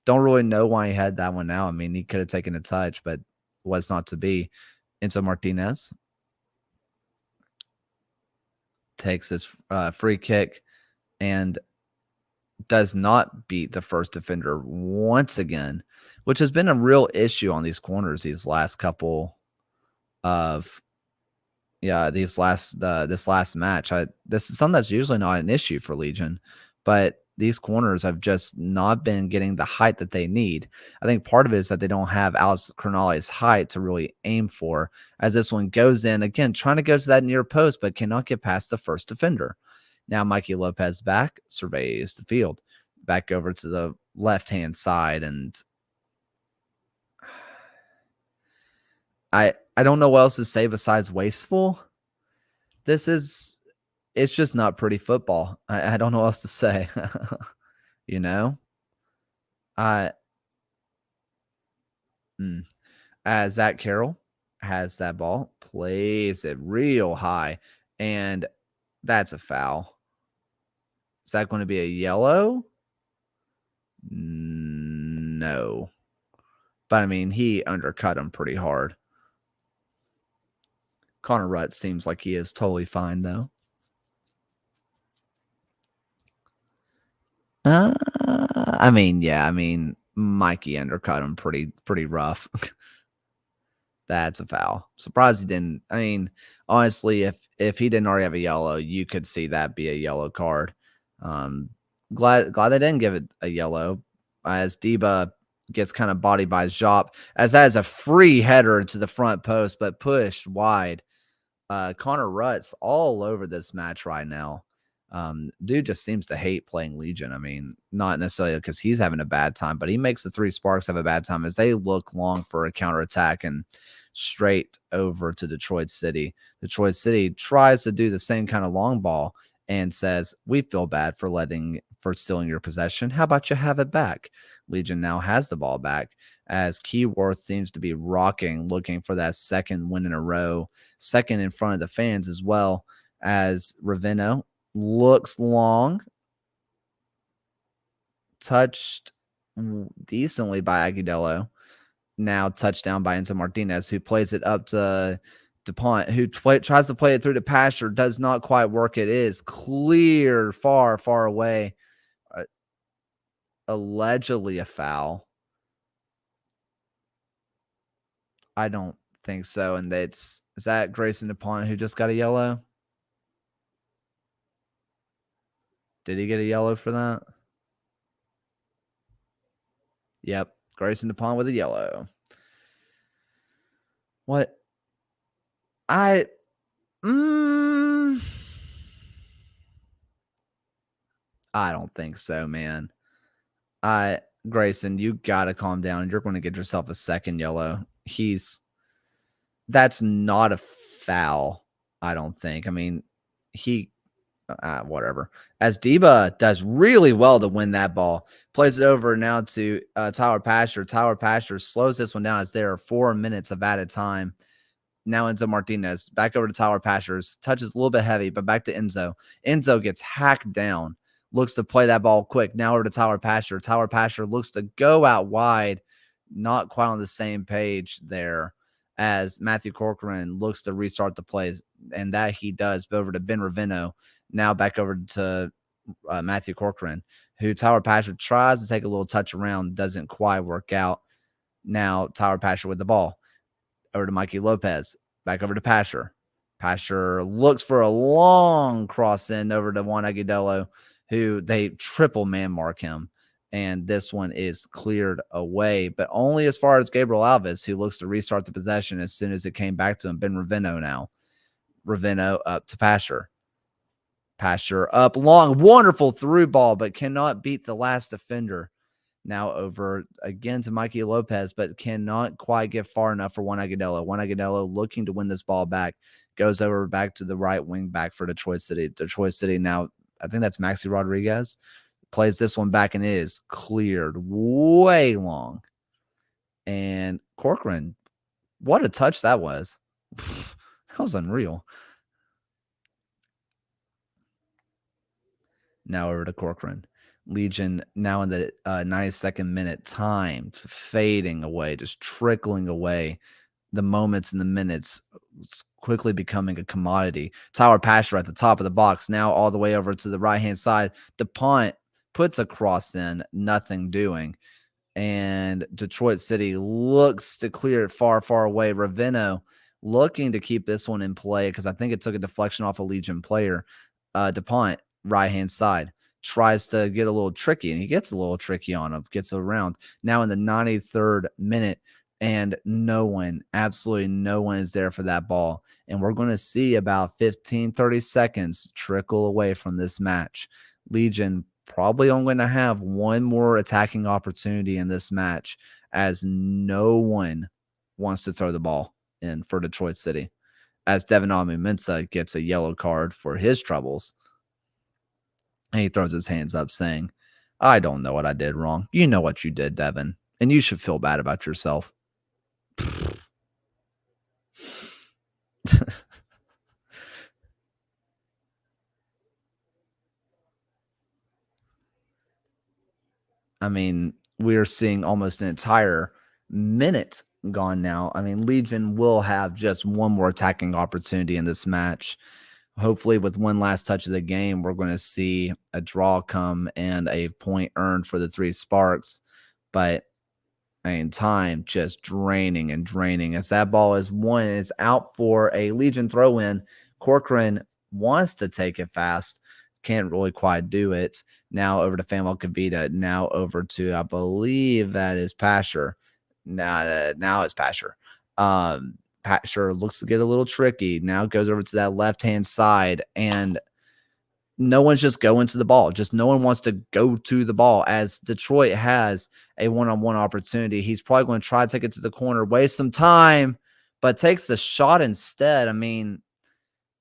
Don't really know why he had that one out. I mean, he could have taken a touch, but was not to be. Enzo Martinez takes this free kick and does not beat the first defender once again, which has been a real issue on these corners these last couple of this last match. This is something that's usually not an issue for Legion, but these corners have just not been getting the height that they need. I think part of it is that they don't have Alex Cronali's height to really aim for, as this one goes in, again, trying to go to that near post, but cannot get past the first defender. Now Mikey Lopez back, surveys the field, back over to the left-hand side, and I don't know what else to say besides wasteful. It's just not pretty football. I don't know what else to say. You know? Zach Carroll has that ball, plays it real high, and that's a foul. Is that going to be a yellow? No. But, I mean, he undercut him pretty hard. Connor Rutt seems like he is totally fine, though. I mean, Mikey undercut him pretty rough. That's a foul. Surprised he didn't. I mean, honestly, if he didn't already have a yellow, you could see that be a yellow card. Glad they didn't give it a yellow, as Deba gets kind of bodied by Jop, as that is a free header to the front post, but pushed wide. Connor Rutt's all over this match right now. Dude just seems to hate playing Legion. I mean, not necessarily because he's having a bad time, but he makes the Three Sparks have a bad time as they look long for a counterattack and straight over to Detroit City. Detroit City tries to do the same kind of long ball and says, we feel bad for stealing your possession. How about you have it back? Legion now has the ball back, as Keyworth seems to be rocking, looking for that second win in a row, second in front of the fans as well, as Ravenna looks long, touched decently by Agudelo. Now touchdown by Enzo Martinez, who plays it up to DuPont, who tries to play it through to Pasher, does not quite work. It is clear far away. Allegedly a foul. I don't think so. And is that Grayson DuPont who just got a yellow? Did he get a yellow for that? Yep. Grayson DuPont with a yellow. What? I don't think so, man. Grayson, you gotta calm down. You're going to get yourself a second yellow. That's not a foul, I don't think. I mean, whatever. As Deba does really well to win that ball, plays it over now to Tyler Pasher. Tyler Pasher slows this one down as there are 4 minutes of added time. Now Enzo Martinez. Back over to Tyler Pashers. Touches a little bit heavy, but back to Enzo. Enzo gets hacked down. Looks to play that ball quick. Now over to Tyler Pasher. Tyler Pasher looks to go out wide. Not quite on the same page there as Matthew Corcoran looks to restart the plays. And that he does. But over to Ben Ravino. Now back over to Matthew Corcoran, who Tyler Pasher tries to take a little touch around. Doesn't quite work out. Now Tyler Pasher with the ball. Over to Mikey Lopez. Back over to Pasher. Pasher looks for a long cross in over to Juan Agudelo, who they triple man mark him. And this one is cleared away, but only as far as Gabriel Alves, who looks to restart the possession as soon as it came back to him. Ben Ravino now. Ravino up to Pasher. Pasher up long. Wonderful through ball, but cannot beat the last defender. Now over again to Mikey Lopez, but cannot quite get far enough for Juan Agudelo. Juan Agudelo looking to win this ball back. Goes over back to the right wing back for Detroit City. Detroit City now, I think that's Maxi Rodriguez. Plays this one back and it is cleared way long. And Corcoran, what a touch that was. That was unreal. Now over to Corcoran. Legion now in the 92nd minute, time fading away, just trickling away. The moments and the minutes quickly becoming a commodity. Tyler Pasher at the top of the box, now all the way over to the right-hand side. DuPont puts a cross in, nothing doing. And Detroit City looks to clear it far, far away. Ravino looking to keep this one in play because I think it took a deflection off a Legion player. DuPont, right-hand side. Tries to get a little tricky, and he gets a little tricky on him, gets around. Now in the 93rd minute, and no one, absolutely no one is there for that ball. And we're going to see about 15, 30 seconds trickle away from this match. Legion probably only going to have one more attacking opportunity in this match as no one wants to throw the ball in for Detroit City. As Devin Amu-Mensah gets a yellow card for his troubles. And he throws his hands up saying, I don't know what I did wrong. You know what you did, Devin. And you should feel bad about yourself. I mean, we are seeing almost an entire minute gone now. I mean, Legion will have just one more attacking opportunity in this match. Hopefully, with one last touch of the game, we're going to see a draw come and a point earned for the Three Sparks. But, I mean, time just draining and draining. As that ball is out for a Legion throw-in. Corcoran wants to take it fast. Can't really quite do it. Now over to Famel Kavita. Now over to, I believe that is Pasher. Now it's Pasher. Pasher looks to get a little tricky. Now goes over to that left-hand side, and no one's just going to the ball. Just no one wants to go to the ball as Detroit has a one-on-one opportunity. He's probably going to try to take it to the corner, waste some time, but takes the shot instead. I mean,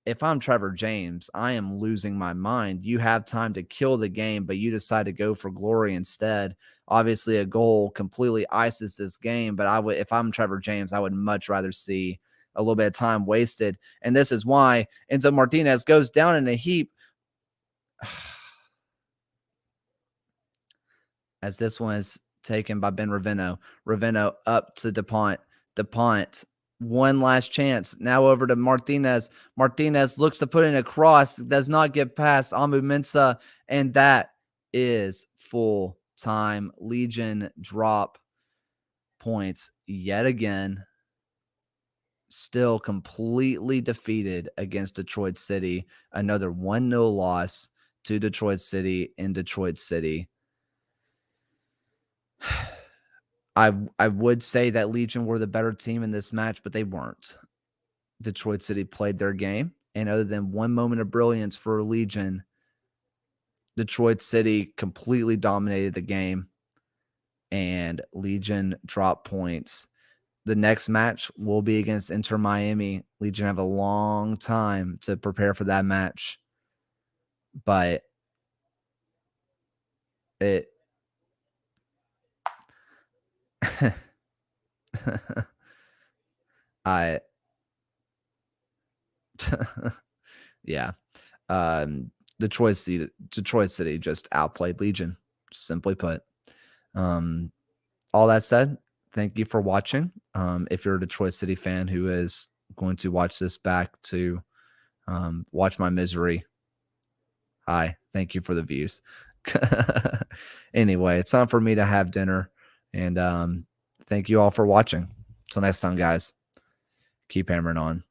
if I'm Trevor James, I am losing my mind. You have time to kill the game, but you decide to go for glory instead. Obviously, a goal completely ices this game, but if I'm Trevor James, I would much rather see a little bit of time wasted. And this is why Enzo Martinez goes down in a heap. As this one is taken by Ben Ravino. Ravino up to DuPont. DuPont, one last chance. Now over to Martinez. Martinez looks to put in a cross. Does not get past Amu-Mensah. And that is full time. Legion drop points yet again. Still completely defeated against Detroit City. Another 1-0 loss to Detroit City in Detroit City. I would say that Legion were the better team in this match, but they weren't. Detroit City played their game, and other than one moment of brilliance for Legion, Detroit City completely dominated the game, and Legion dropped points. The next match will be against Inter Miami. Legion have a long time to prepare for that match, but it Yeah. Detroit City just outplayed Legion, simply put. All that said, thank you for watching. If you're a Detroit City fan who is going to watch this back to watch my misery, hi, thank you for the views. Anyway, it's time for me to have dinner, and thank you all for watching. Till next time, guys, keep hammering on.